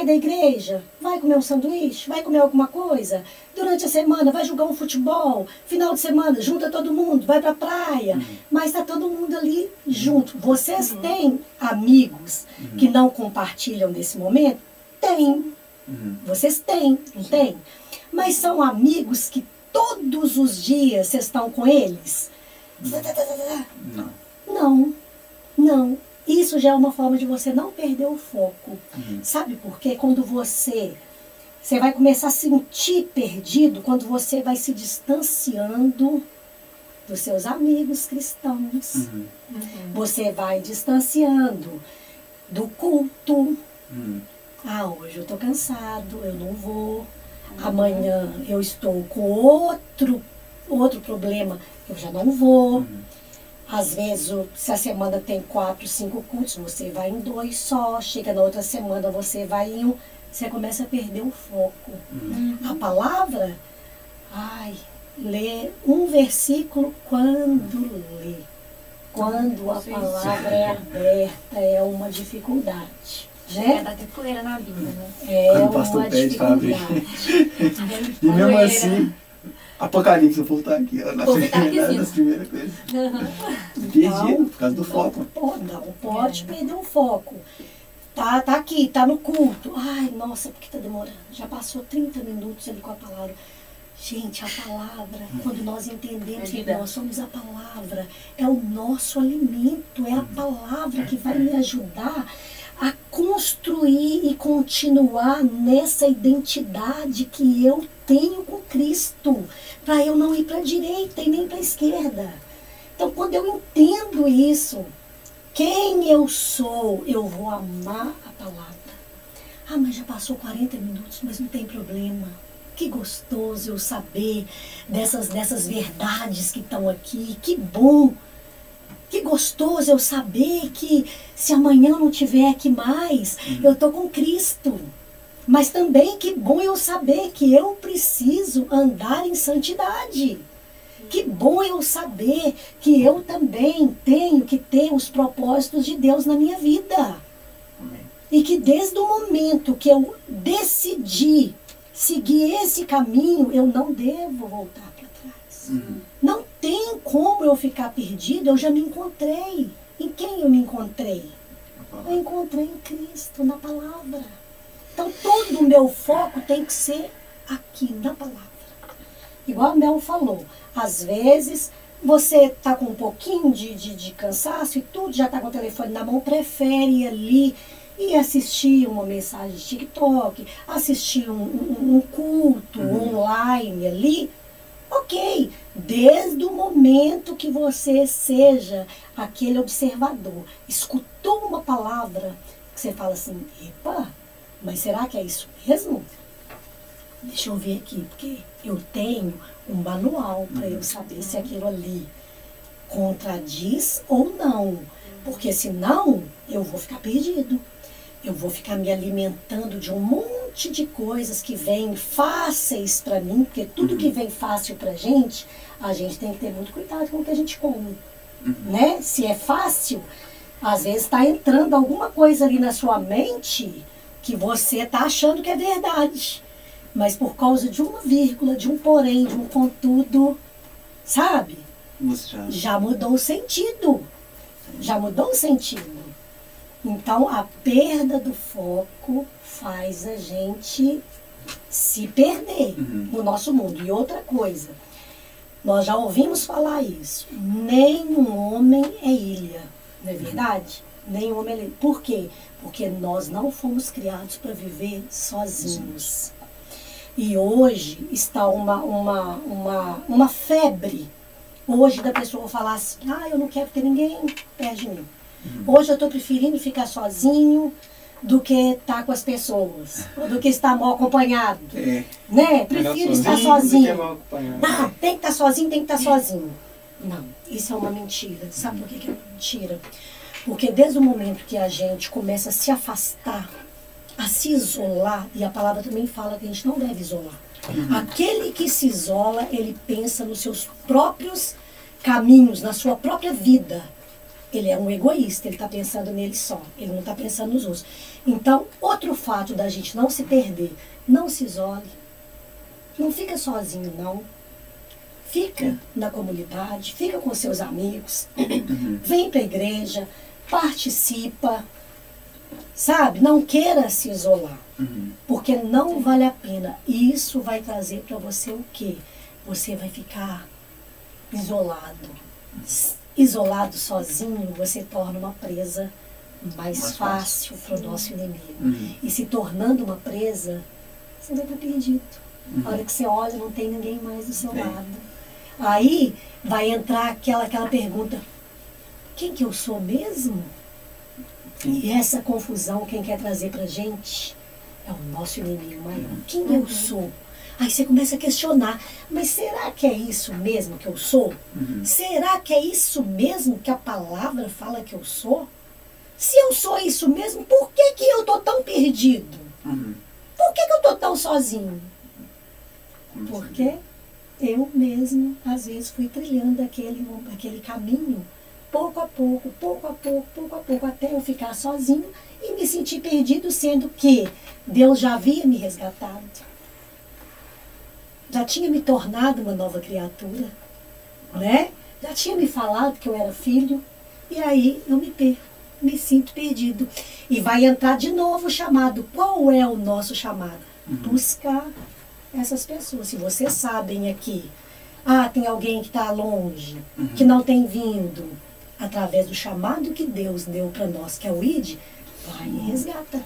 da igreja, vai comer um sanduíche, vai comer alguma coisa. Durante a semana vai jogar um futebol, final de semana junta todo mundo, vai pra praia. Mas tá todo mundo ali junto. Vocês têm amigos que não compartilham desse momento? Tem. Vocês têm, não tem? Mas são amigos que todos os dias vocês estão com eles? Não. Isso já é uma forma de você não perder o foco. Sabe por quê? Quando você vai começar a sentir perdido, quando você vai se distanciando dos seus amigos cristãos. Você vai distanciando do culto. Hoje eu estou cansado, eu não vou. Amanhã eu estou com outro problema, eu já não vou. Às vezes, se a semana tem 4, 5 cultos, você vai em 2 só. Chega na outra semana, você vai em 1. Você começa a perder o foco. A palavra, lê um versículo quando lê. Quando a palavra é aberta, é uma dificuldade. Né? Dá até poeira na vida, né? É Quando o pastor uma pede para abrir. dificuldade. E mesmo assim, Apocalipse, eu vou voltar aqui, ó, nas primeiras coisas. Perdi por causa do foco. Não pode perder o foco. Tá aqui, tá no culto. Ai, nossa, porque tá demorando. Já passou 30 minutos ali com a palavra. Gente, a palavra, quando nós entendemos que nós somos a palavra, é o nosso alimento, é a palavra que vai me ajudar a construir e continuar nessa identidade que eu tenho com Cristo, para eu não ir para a direita e nem para a esquerda. Então, quando eu entendo isso, quem eu sou, eu vou amar a palavra. Ah, mas já passou 40 minutos, mas não tem problema. Que gostoso eu saber dessas verdades que estão aqui, que bom. Que gostoso eu saber que se amanhã eu não estiver aqui mais, eu estou com Cristo. Mas também que bom eu saber que eu preciso andar em santidade. Que bom eu saber que eu também tenho que ter os propósitos de Deus na minha vida. E que desde o momento que eu decidi seguir esse caminho, eu não devo voltar para trás. Não tem como eu ficar perdido, eu já me encontrei. Em quem eu me encontrei? Eu encontrei em Cristo, na palavra. Então todo o meu foco tem que ser aqui, na palavra. Igual a Mel falou, às vezes você está com um pouquinho de cansaço e tudo, já está com o telefone na mão, prefere ir ali e assistir uma mensagem de TikTok, assistir um culto online ali. Ok, desde o momento que você seja aquele observador, escutou uma palavra que você fala assim, epa, mas será que é isso mesmo? Deixa eu ver aqui, porque eu tenho um manual para eu saber se aquilo ali contradiz ou não. Porque senão eu vou ficar perdido. Eu vou ficar me alimentando de um monte de coisas que vêm fáceis para mim, porque tudo que vem fácil para a gente tem que ter muito cuidado com o que a gente come. Né? Se é fácil, às vezes está entrando alguma coisa ali na sua mente que você está achando que é verdade. Mas por causa de uma vírgula, de um porém, de um contudo, sabe? Já mudou o sentido. Já mudou o sentido. Então, a perda do foco faz a gente se perder no nosso mundo. E outra coisa, nós já ouvimos falar isso. Nenhum homem é ilha, não é verdade? Nenhum homem é ilha. Por quê? Porque nós não fomos criados para viver sozinhos. E hoje está uma febre. Hoje da pessoa falar assim, eu não quero ter ninguém perto de mim. Hoje eu estou preferindo ficar sozinho do que estar com as pessoas, ou do que estar mal acompanhado. Né? Prefiro estar sozinho. Não, tem que estar sozinho, tem que estar sozinho. Não, isso é uma mentira. Sabe por que é uma mentira? Porque desde o momento que a gente começa a se afastar, a se isolar, e a palavra também fala que a gente não deve isolar. Aquele que se isola, ele pensa nos seus próprios caminhos, na sua própria vida. Ele é um egoísta, ele está pensando nele só, ele não está pensando nos outros. Então, outro fato da gente não se perder, não se isole, não fica sozinho não, fica na comunidade, fica com seus amigos, vem para a igreja, participa, sabe? Não queira se isolar, porque não vale a pena. Isso vai trazer para você o quê? Você vai ficar isolado. Isolado sozinho, você torna uma presa mais fácil para o nosso inimigo. E se tornando uma presa, você vai estar perdido. A hora que você olha, não tem ninguém mais do seu lado. Aí vai entrar aquela pergunta, quem que eu sou mesmo? E essa confusão, quem quer trazer para a gente, é o nosso inimigo maior. Quem eu sou? Aí você começa a questionar, mas será que é isso mesmo que eu sou? Será que é isso mesmo que a palavra fala que eu sou? Se eu sou isso mesmo, por que que eu tô tão perdido? Por que que eu tô tão sozinho? Porque eu mesmo, às vezes, fui trilhando aquele caminho, pouco a pouco, até eu ficar sozinho e me sentir perdido, sendo que Deus já havia me resgatado. Já tinha me tornado uma nova criatura, né? Já tinha me falado que eu era filho, e aí eu me perco, me sinto perdido. E vai entrar de novo o chamado. Qual é o nosso chamado? Buscar essas pessoas. Se vocês sabem aqui, tem alguém que está longe, que não tem vindo, através do chamado que Deus deu para nós, que é o ID, vai e resgata.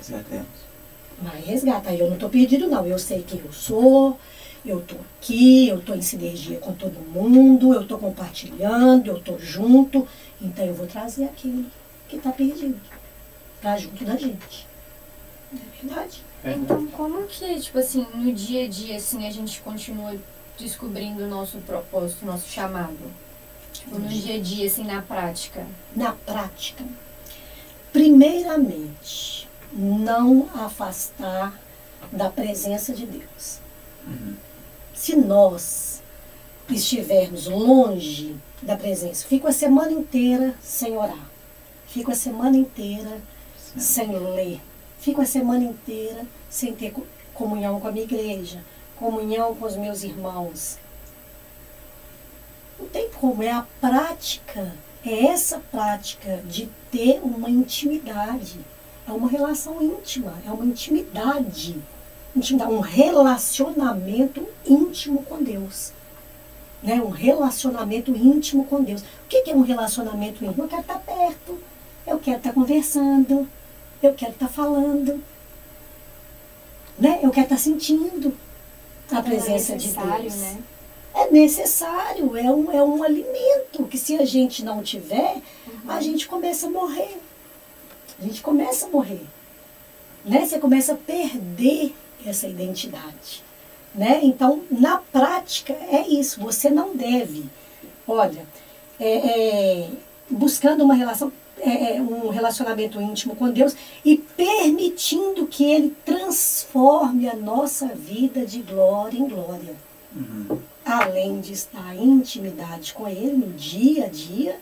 Vai e resgata. Aí eu não estou perdido, não. Eu sei quem eu sou, eu estou aqui, eu estou em sinergia com todo mundo, eu estou compartilhando, eu estou junto. Então eu vou trazer aquele que está perdido para junto da gente. Não é verdade? Então, como que, tipo assim, no dia a dia, assim, a gente continua descobrindo o nosso propósito, o nosso chamado? Tipo, no dia a dia, assim, na prática. Na prática, primeiramente, não afastar da presença de Deus. Se nós estivermos longe da presença, fico a semana inteira sem orar, fico a semana inteira sem ler, fico a semana inteira sem ter comunhão com a minha igreja, comunhão com os meus irmãos. Não tem como, é a prática, é essa prática de ter uma intimidade, é uma relação íntima, é uma intimidade, um relacionamento íntimo com Deus. Né? Um relacionamento íntimo com Deus. O que é um relacionamento íntimo? Eu quero estar perto, eu quero estar conversando, eu quero estar falando, né? Eu quero estar sentindo a presença de Deus. Né? É necessário, é um alimento que se a gente não tiver, a gente começa a morrer. A gente começa a morrer. Né? Você começa a perder essa identidade. Né? Então, na prática, é isso. Você não deve, olha, buscando uma relação, um relacionamento íntimo com Deus e permitindo que Ele transforme a nossa vida de glória em glória. Além de estar em intimidade com Ele no dia a dia,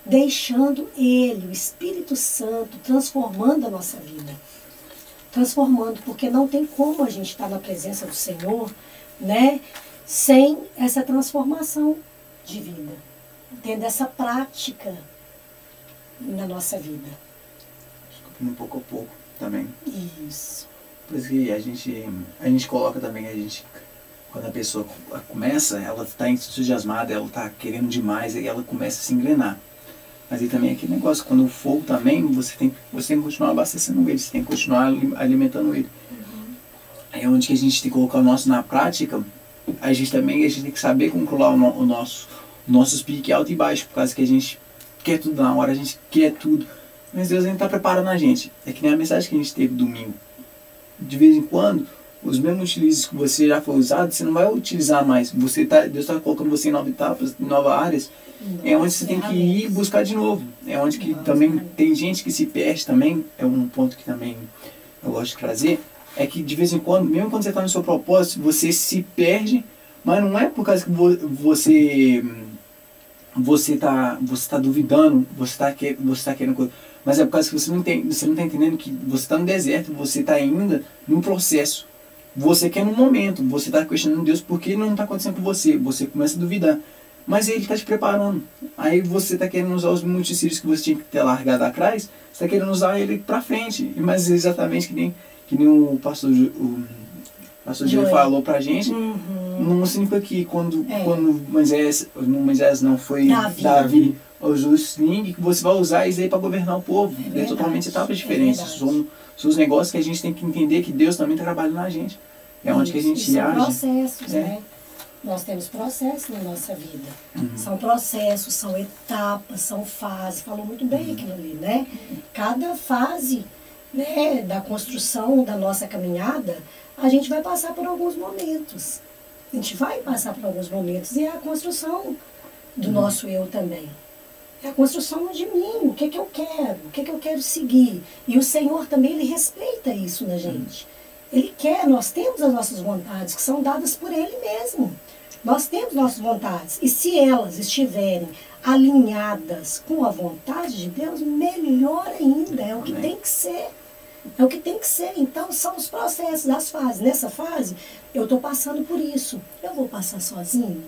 deixando Ele, o Espírito Santo, transformando a nossa vida. Transformando, porque não tem como a gente estar na presença do Senhor, né, sem essa transformação de vida, tendo essa prática na nossa vida. Um pouco a pouco também. Isso. Por isso que a gente coloca também, quando a pessoa começa, ela está entusiasmada, ela está querendo demais, aí ela começa a se engrenar. Mas aí também é aquele negócio, quando o fogo também, você tem que continuar abastecendo ele, você tem que continuar alimentando ele. Aí é onde que a gente tem que colocar o nosso na prática, a gente tem que saber controlar o nosso pique alto e baixo, por causa que a gente quer tudo na hora, a gente quer tudo. Mas Deus ainda está preparando a gente. É que nem a mensagem que a gente teve domingo. De vez em quando, os mesmos utilizos que você já foi usado, você não vai utilizar mais. Deus está colocando você em novas etapas, em novas áreas. É onde você tem que ir buscar de novo. É onde que também tem gente que se perde também. É um ponto que também eu gosto de trazer. É que de vez em quando, mesmo quando você está no seu propósito, você se perde, mas não é por causa que você tá duvidando, você tá querendo coisa. Mas é por causa que você não está entendendo que você está no deserto, você está ainda num processo. Você quer no momento, você está questionando Deus porque não está acontecendo com você. Você começa a duvidar. Mas Ele está te preparando. Aí você está querendo usar os muitos que você tinha que ter largado atrás, você está querendo usar ele para frente. Mas exatamente que nem o pastor Joey falou pra gente, não significa que quando Moisés não foi Davi ou Jusling, que você vai usar isso aí para governar o povo. É totalmente etapas diferentes. São os negócios que a gente tem que entender que Deus também está trabalhando na gente. É onde que a gente age. São processos, né? Nós temos processos na nossa vida. São processos, são etapas, são fases. Falou muito bem aquilo ali, né? Cada fase, né, da construção da nossa caminhada, a gente vai passar por alguns momentos. A gente vai passar por alguns momentos. E é a construção do nosso eu também. É a construção de mim, o que eu quero, o que eu quero seguir. E o Senhor também, Ele respeita isso na gente. Ele quer, nós temos as nossas vontades, que são dadas por Ele mesmo. Nós temos nossas vontades. E se elas estiverem alinhadas com a vontade de Deus, melhor ainda, é o que tem que ser. É o que tem que ser. Então, são os processos das fases. Nessa fase, eu estou passando por isso. Eu vou passar sozinho?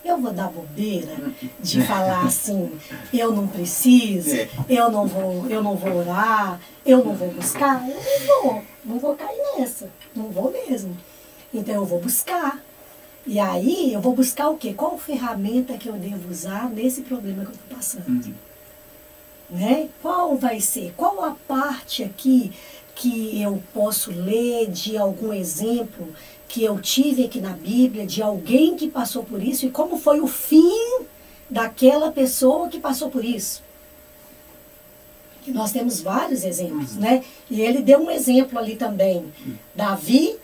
Eu vou dar bobeira de falar assim, eu não preciso, eu não vou orar, eu não vou buscar? Eu não vou cair nessa. Não vou mesmo. Então, eu vou buscar. E aí, eu vou buscar o quê? Qual ferramenta que eu devo usar nesse problema que eu estou passando? Né? Qual vai ser? Qual a parte aqui que eu posso ler de algum exemplo que eu tive aqui na Bíblia, de alguém que passou por isso, e como foi o fim daquela pessoa que passou por isso? E nós temos vários exemplos, né? E ele deu um exemplo ali também. Davi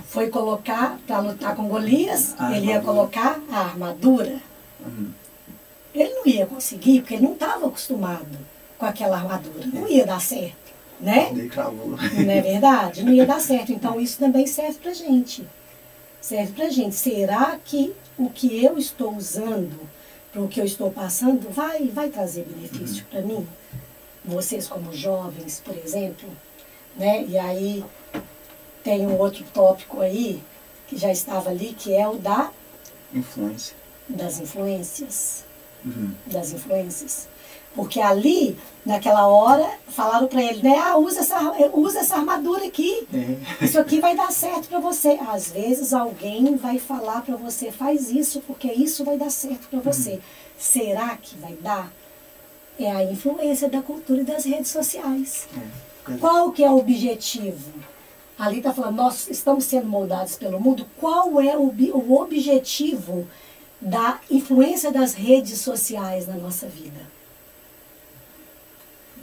foi colocar, para lutar com Golias, ele ia colocar a armadura. Ele não ia conseguir, porque ele não estava acostumado com aquela armadura. Não ia dar certo, né? Não é verdade? Não ia dar certo. Então, isso também serve pra gente. Serve pra gente. Será que o que eu estou usando, para o que eu estou passando, vai trazer benefício para mim? Vocês como jovens, por exemplo, né? E aí, tem um outro tópico aí, que já estava ali, que é o da... Influência. Das influências. Das influências. Porque ali, naquela hora, falaram para ele, né? Usa essa armadura aqui. Isso aqui vai dar certo para você. Às vezes alguém vai falar para você, faz isso, porque isso vai dar certo para você. Será que vai dar? É a influência da cultura e das redes sociais. Qual que é o objetivo? Ali está falando, nós estamos sendo moldados pelo mundo. Qual é o objetivo da influência das redes sociais na nossa vida?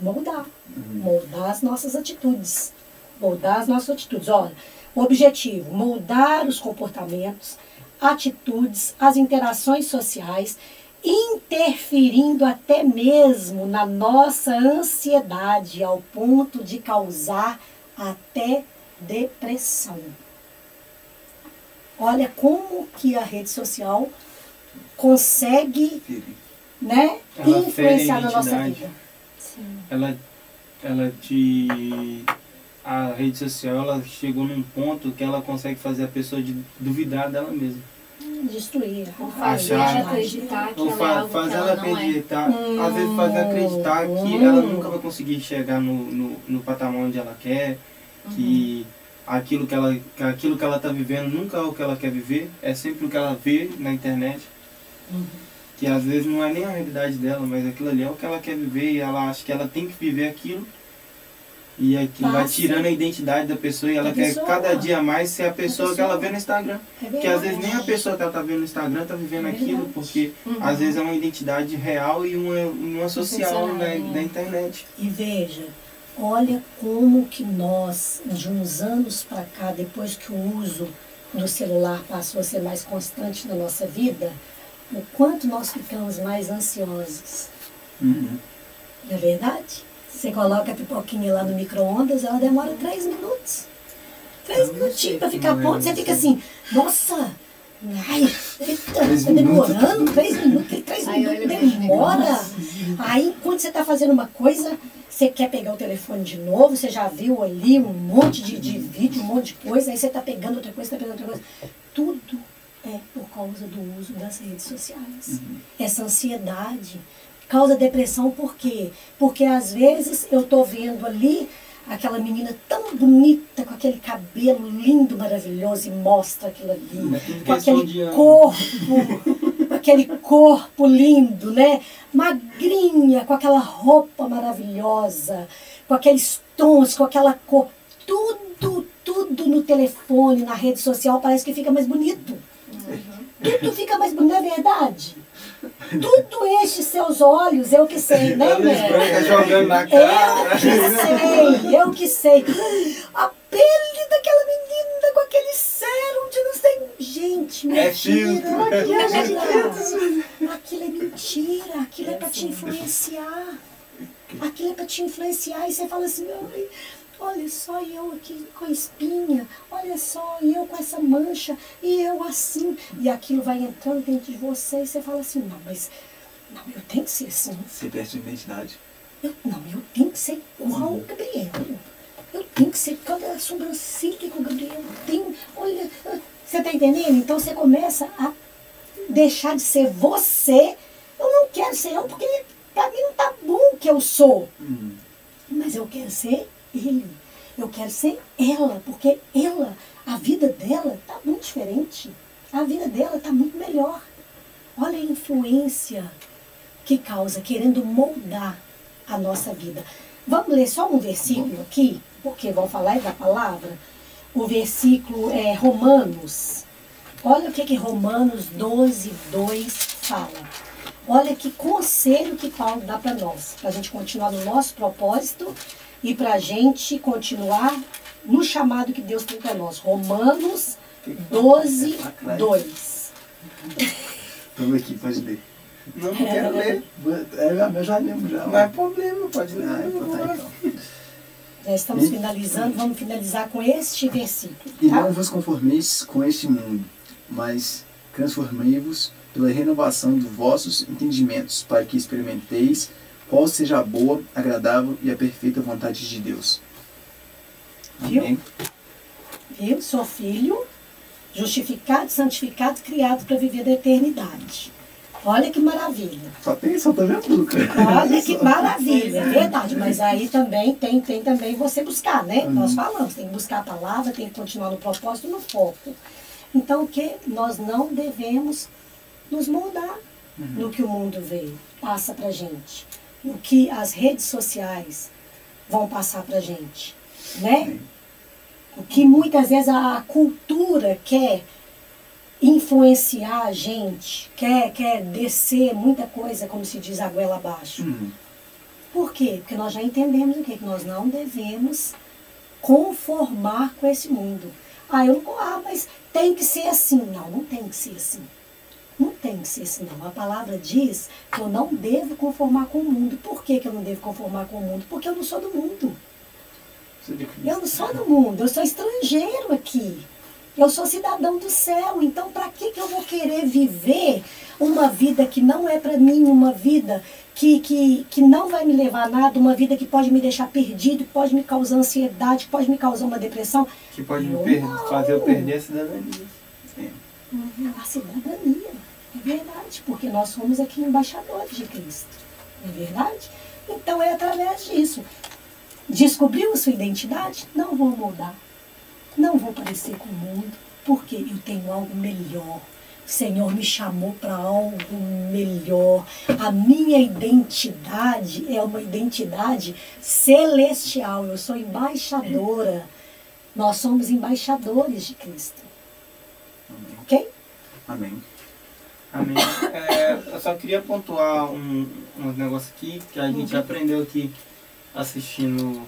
Moldar. Moldar as nossas atitudes. Moldar as nossas atitudes. Olha, o objetivo, moldar os comportamentos, atitudes, as interações sociais, interferindo até mesmo na nossa ansiedade, ao ponto de causar até depressão. Olha como que a rede social consegue, né, influenciar na nossa vida. A rede social, ela chegou num ponto que ela consegue fazer a pessoa duvidar dela mesma. Destruir. Fazer ela acreditar que ela é algo faz que ela ela não é. acreditar, às vezes faz ela acreditar que ela nunca vai conseguir chegar no patamar onde ela quer, que aquilo que ela está vivendo nunca é o que ela quer viver, é sempre o que ela vê na internet. Que às vezes não é nem a realidade dela, mas aquilo ali é o que ela quer viver e ela acha que ela tem que viver aquilo. E aquilo vai tirando a identidade da pessoa e ela quer cada dia mais ser a pessoa que ela vê no Instagram. Porque às vezes nem a pessoa que ela está vendo no Instagram está vivendo aquilo, porque às vezes é uma identidade real e uma social na internet. E veja, olha como que nós, de uns anos para cá, depois que o uso do celular passou a ser mais constante na nossa vida, o quanto nós ficamos mais ansiosos. Não é verdade? Você coloca a pipoquinha lá no micro-ondas, ela demora 3 minutos. 3 minutinhos para ficar pronto. Você fica assim, nossa, ai, tá demorando 3 minutos, 3 minutos demora. Aí, quando você está fazendo uma coisa, você quer pegar o telefone de novo, você já viu ali um monte de vídeo, um monte de coisa, aí você está pegando outra coisa, Tudo é por causa do uso das redes sociais. Essa ansiedade causa depressão, por quê? Porque às vezes eu tô vendo ali aquela menina tão bonita, com aquele cabelo lindo, maravilhoso, e mostra aquilo ali, com aquele corpo lindo, né? Magrinha, com aquela roupa maravilhosa, com aqueles tons, com aquela cor, tudo no telefone, na rede social, parece que fica mais bonito. Tudo fica mais bonito, não é verdade? Tudo enche seus olhos, eu que sei, né, mulher? Jogando na cara. Eu que sei. A pele daquela menina com aquele É filtro. Aquilo é mentira, aquilo é para te influenciar. Aquilo é para te influenciar e você fala assim, olha só eu aqui com a espinha, olha só eu com essa mancha, e eu assim. E aquilo vai entrando dentro de você e você fala assim, não, eu tenho que ser assim. Você perde sua identidade. Eu tenho que ser igual o Gabriel. Eu tenho que ser cada sobrancelha que o Gabriel tem. Olha, você está entendendo? Então você começa a deixar de ser você. Eu não quero ser eu, porque para mim não tá bom o que eu sou. Mas eu quero ser ele. Eu quero ser ela, porque ela, a vida dela tá muito diferente. A vida dela tá muito melhor. Olha a influência que causa, querendo moldar a nossa vida. Vamos ler só um versículo aqui, porque vão falar da palavra. O versículo é Romanos. Olha o que Romanos 12:2 fala. Olha que conselho que Paulo dá para nós, para a gente continuar no nosso propósito e para a gente continuar no chamado que Deus tem para nós. Romanos 12:2. Estamos aqui, pode ler. Não quero ler. Eu já lembro já. Não é problema, pode ler. Então. Já estamos finalizando, vamos finalizar com este versículo. E Tá? não vos conformeis com este mundo, mas transformei-vos pela renovação dos vossos entendimentos, para que experimenteis qual seja a boa, agradável e a perfeita vontade de Deus. Amém. Viu? Sou filho, justificado, santificado, criado para viver da eternidade. Olha que maravilha. Só tô vendo tudo. Olha que maravilha, é verdade. Mas aí também tem também você buscar, né? Nós falamos, tem que buscar a palavra, tem que continuar no propósito, no foco. Então, o que nós não devemos nos moldar no que o mundo veio, passa pra gente. No que as redes sociais vão passar pra gente, né? O que muitas vezes a cultura quer influenciar a gente, quer descer muita coisa, como se diz, a goela abaixo. Por quê? Porque nós já entendemos o quê? Que nós não devemos conformar com esse mundo. Mas tem que ser assim. Não tem que ser assim. Não tem que ser assim, não. A palavra diz que eu não devo conformar com o mundo. Por que eu não devo conformar com o mundo? Porque eu não sou do mundo. Eu não sou do mundo, eu sou estrangeiro aqui. Eu sou cidadão do céu, então para que eu vou querer viver uma vida que não é para mim, uma vida que não vai me levar a nada, uma vida que pode me deixar perdido, que pode me causar ansiedade, que pode me causar uma depressão? Que pode fazer eu perder a cidadania. A cidadania, é verdade, porque nós somos aqui embaixadores de Cristo, não é verdade? Então é através disso. Descobriu a sua identidade? Não vou mudar. Não vou parecer com o mundo, porque eu tenho algo melhor. O Senhor me chamou para algo melhor. A minha identidade é uma identidade celestial. Eu sou embaixadora. Nós somos embaixadores de Cristo. Amém. Ok? Amém. Amém. Eu só queria pontuar um negócio aqui, que a gente aprendeu aqui assistindo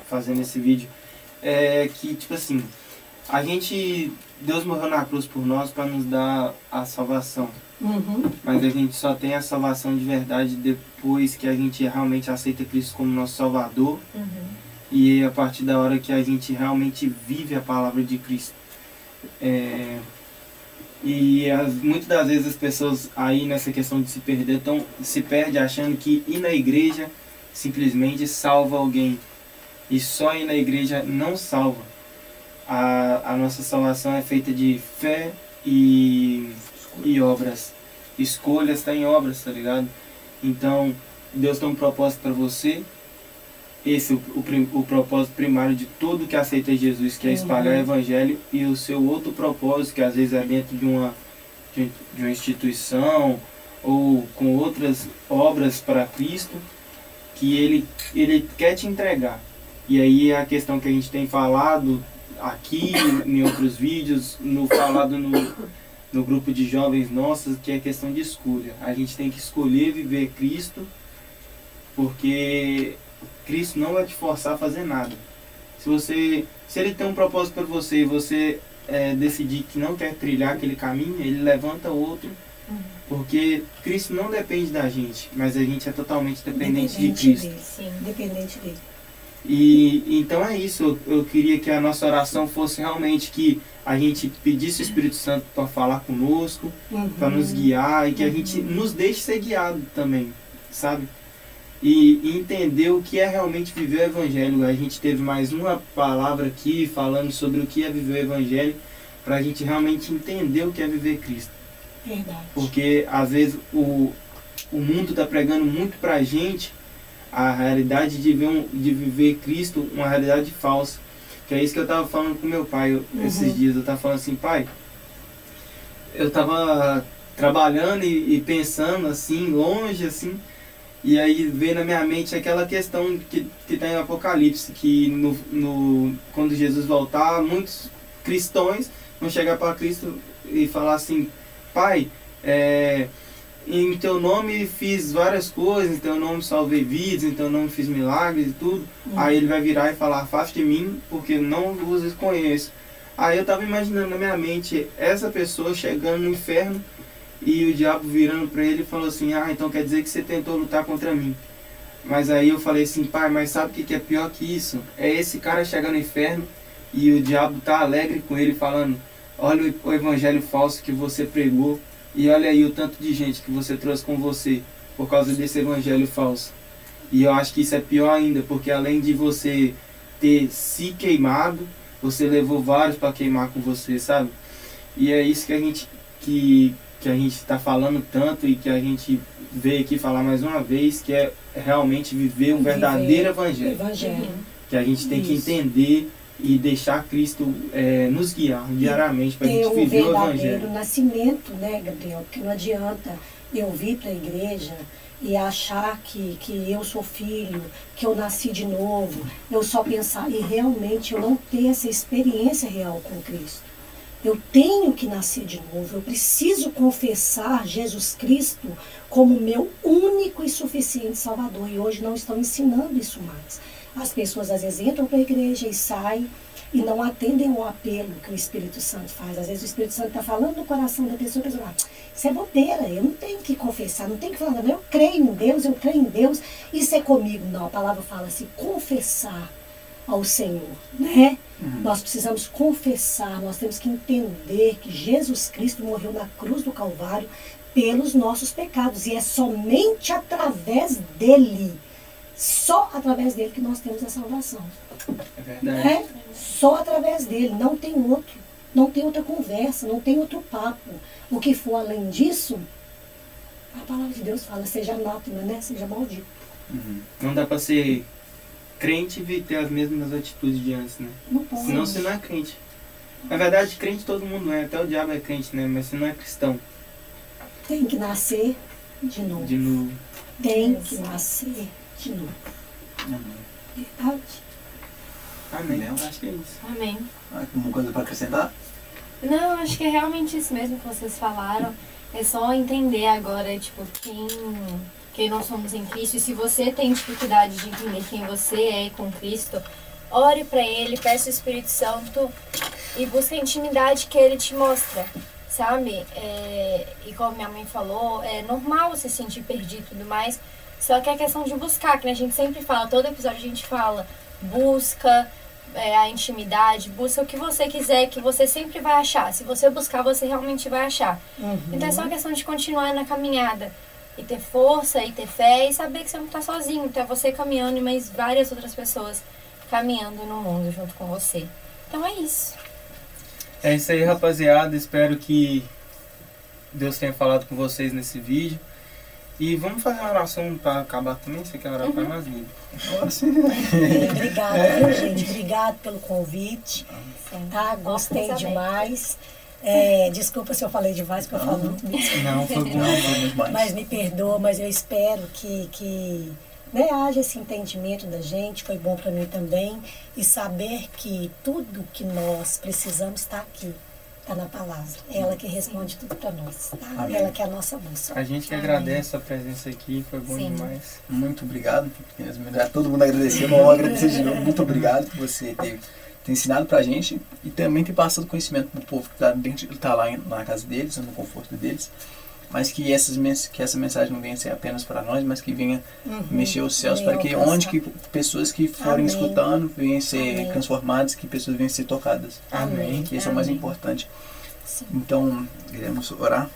fazendo esse vídeo. Que, tipo assim, Deus morreu na cruz por nós para nos dar a salvação. Mas a gente só tem a salvação de verdade depois que a gente realmente aceita Cristo como nosso Salvador. E a partir da hora que a gente realmente vive a palavra de Cristo. Muitas das vezes as pessoas aí nessa questão de se perder se perdem achando que ir na igreja simplesmente salva alguém. E só ir na igreja não salva. A nossa salvação é feita de fé e obras. Escolhas está em obras, tá ligado? Então, Deus tem um propósito para você. Esse é o propósito primário de todo que aceita Jesus, que é espalhar o evangelho. E o seu outro propósito, que às vezes é dentro de uma instituição ou com outras obras para Cristo, que ele quer te entregar. E aí é a questão que a gente tem falado aqui, em outros vídeos, falado no grupo de jovens nossos, que é a questão de escolha. A gente tem que escolher viver Cristo, porque Cristo não vai te forçar a fazer nada. Se ele tem um propósito para você e você decidir que não quer trilhar aquele caminho, ele levanta outro, porque Cristo não depende da gente, mas a gente é totalmente dependente de Cristo. Sim, dependente dele. E então é isso, eu queria que a nossa oração fosse realmente que a gente pedisse o Espírito Santo para falar conosco, para nos guiar, e que a gente nos deixe ser guiado também, sabe? E entender o que é realmente viver o Evangelho. A gente teve mais uma palavra aqui falando sobre o que é viver o Evangelho, para a gente realmente entender o que é viver Cristo. Verdade. Porque às vezes o mundo está pregando muito para a gente a realidade de viver Cristo, uma realidade falsa. Que é isso que eu estava falando com meu pai esses dias. Eu estava falando assim, pai, eu estava trabalhando e pensando assim, longe assim, e aí veio na minha mente aquela questão que está em Apocalipse, que quando Jesus voltar, muitos cristãos vão chegar para Cristo e falar assim, pai, em teu nome fiz várias coisas, em teu nome salvei vidas, em teu nome fiz milagres e tudo. Aí ele vai virar e falar, afaste de mim, porque não vos conheço. Aí eu estava imaginando na minha mente essa pessoa chegando no inferno e o diabo virando para ele e falou assim, então quer dizer que você tentou lutar contra mim. Mas aí eu falei assim, pai, mas sabe o que é pior que isso? É esse cara chegar no inferno e o diabo tá alegre com ele falando, olha o evangelho falso que você pregou e olha aí o tanto de gente que você trouxe com você por causa desse evangelho falso. E eu acho que isso é pior ainda, porque além de você ter se queimado, você levou vários para queimar com você, sabe? E é isso que a gente está falando tanto e que a gente veio aqui falar mais uma vez, que é realmente viver um verdadeiro evangelho. Que a gente tem que entender e deixar Cristo nos guiar diariamente para a gente viver o evangelho. Ter um verdadeiro nascimento, né, Gabriel? Porque não adianta eu vir para a igreja e achar que eu sou filho, que eu nasci de novo, eu só pensar, e realmente eu não ter essa experiência real com Cristo. Eu tenho que nascer de novo, eu preciso confessar Jesus Cristo como meu único e suficiente Salvador. E hoje não estão ensinando isso mais. As pessoas às vezes entram para a igreja e saem e não atendem o apelo que o Espírito Santo faz. Às vezes o Espírito Santo está falando no coração da pessoa, a pessoa fala, isso é bobeira, eu não tenho que confessar, não tenho que falar nada, eu creio em Deus, isso é comigo. Não, a palavra fala assim, confessar ao Senhor, né? Nós precisamos confessar, nós temos que entender que Jesus Cristo morreu na cruz do Calvário pelos nossos pecados, e é somente através dele, só através dele que nós temos a salvação. É verdade. É? Só através dele, não tem outro, não tem outra conversa, não tem outro papo. O que for além disso, a palavra de Deus fala, seja anátema, né? Seja maldito. Não dá para ser crente e ter as mesmas atitudes de antes, né? Não pode. Senão você não é crente. Na verdade, crente todo mundo é, até o diabo é crente, né? Mas você não é cristão. Tem que nascer de novo. De novo. Tem que nascer de novo. Verdade? Amém. Eu acho que é isso. Amém. Alguma coisa para acrescentar? Não, acho que é realmente isso mesmo que vocês falaram. É só entender agora, tipo, quem nós somos em Cristo. E se você tem dificuldade de entender quem você é com Cristo, ore para Ele, peça o Espírito Santo e busque a intimidade que Ele te mostra, sabe? E como minha mãe falou, é normal você se sentir perdido e tudo mais, só que é questão de buscar, que a gente sempre fala, todo episódio a gente fala, busca a intimidade, busca o que você quiser, que você sempre vai achar. Se você buscar, você realmente vai achar. Então é só questão de continuar na caminhada. E ter força, e ter fé, e saber que você não está sozinho. Então é você caminhando e mais várias outras pessoas caminhando no mundo junto com você. Então é isso. É isso aí, rapaziada. Espero que Deus tenha falado com vocês nesse vídeo. E vamos fazer uma oração para acabar também. Você quer orar para nós, Lívia? Obrigada, viu, gente? Obrigado pelo convite. Tá? Gostei demais. Desculpa se eu falei demais, porque eu falo muito mesmo. Não, foi bom demais. Mas me perdoa, mas eu espero que né, haja esse entendimento da gente. Foi bom para mim também. E saber que tudo que nós precisamos está aqui. Está na palavra. Ela que responde tudo para nós. Tá? Ela que é a nossa busca. A gente que agradece a presença aqui. Foi bom demais. Muito obrigado. Todo mundo agradecer. Vamos agradecer de novo. Muito obrigado por você ter tem ensinado pra gente e também tem passado conhecimento pro povo que tá lá na casa deles, no conforto deles. Mas que essa mensagem não venha ser apenas para nós, mas que venha mexer os céus, para que onde que pessoas que forem escutando venham ser transformadas, que pessoas venham ser tocadas. Amém. Que isso é o mais importante. Sim. Então, queremos orar.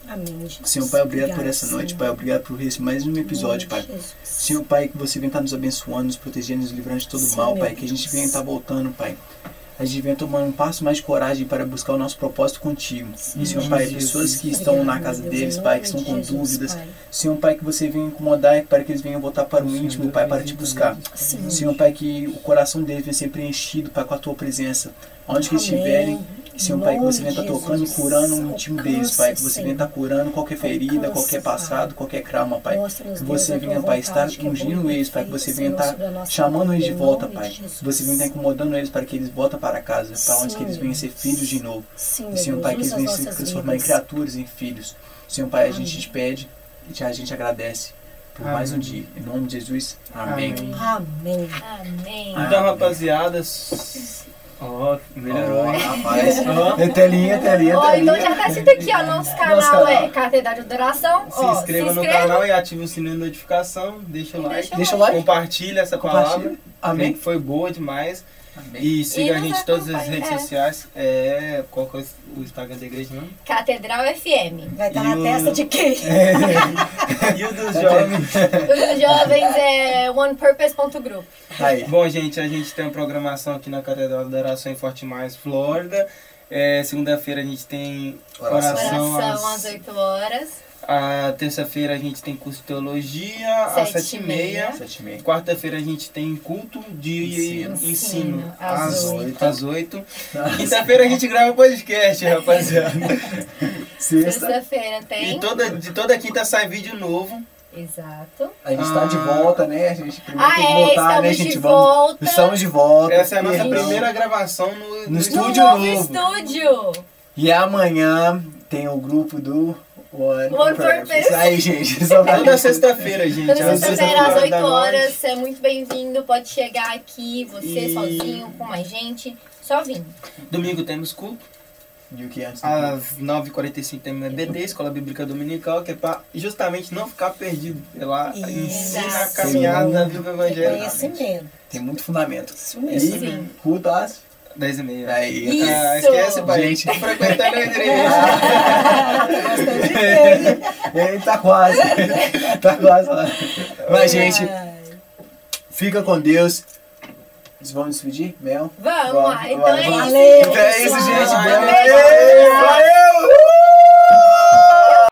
Amém, Jesus. Senhor Pai, obrigado por essa noite, Pai, obrigado por esse mais um episódio, Pai. Senhor Pai, que você venha estar nos abençoando, nos protegendo, nos livrando de todo mal, Pai, que a gente venha estar voltando, Pai. A gente vem tomando um passo mais de coragem para buscar o nosso propósito contigo. Sim, Senhor Pai, pessoas que estão na casa deles, Pai, que estão com dúvidas. Senhor Pai, que você venha incomodar para que eles venham voltar para o íntimo, Pai, para te buscar. Senhor Pai, que o coração deles venha ser preenchido, Pai, com a tua presença. Onde que estiverem, Senhor Pai, que você venha estar tocando e curando o íntimo deles, Pai. Que você venha estar curando qualquer ferida, qualquer passado, qualquer trauma, Pai. Que você venha, Pai, estar ungindo eles, Pai. Que você venha estar chamando eles de volta, Pai. Que você venha estar incomodando eles para que eles voltem para casa, para onde que eles venham ser filhos de novo. E, Senhor Pai, que eles venham se transformar em criaturas, em filhos. Senhor Pai, a gente te pede e a gente agradece por mais um dia. Em nome de Jesus, amém. Amém. Amém. Então, rapaziada, melhorou, hein? Rapaz, telinha. Ó, então já tá escrito aqui, ó, nosso canal é Catedral de Adoração. Se inscreva no canal e ative o sininho de notificação, deixa o like, Deixa o like. compartilha essa palavra, Amém. que foi boa demais. Amém. E siga E a gente em todas as acompanhe, redes sociais. Qual que é o Instagram da igreja mesmo? Catedral FM. Vai estar E na o- testa de quem? E o dos jovens. Os jovens é onepurpose.group. Aí. Bom, gente, a gente tem uma programação aqui na Catedral da Adoração em Forte Mais, Flórida. Segunda-feira a gente tem oração Oração às 8 horas. A terça-feira a gente tem curso de teologia às 7h30. 7h30. Quarta-feira a gente tem culto de ensino às 8h. Quinta-feira a gente grava podcast, rapaziada. Sexta, Sexta-feira tem. De toda quinta sai vídeo novo. Exato. a gente está de volta, né? A gente primeiro tem que voltar, estamos né, gente? de volta. Estamos de volta. Essa é a nossa Perdão. primeira gravação no No estúdio. No novo novo. estúdio. E amanhã tem o grupo do One Purpose. Isso aí, gente. Só pra Toda sexta-feira, gente. Toda às sexta-feira às 8 da noite. horas. Você é muito bem-vindo. Pode chegar aqui, você E- sozinho, com mais gente. Só vir. Domingo temos culto. E o que antes? Às 9h45 tem EBD, Escola Bíblica Dominical, que é para justamente não ficar perdido pela ensina a Exato. caminhada da Bíblia Evangélica. Conhecimento. Tem muito fundamento. Isso mesmo. E Sim. culto às 10h30. Aí. Isso. Esquece, pai. Gente. Tô frequentando a igreja. Ele tá quase. Tá quase lá. Mas, gente, fica com Deus. Vocês vão despedir, Mel? Vamos lá. Então é isso. Valeu, Então é isso, pessoal. gente. Valeu. Valeu.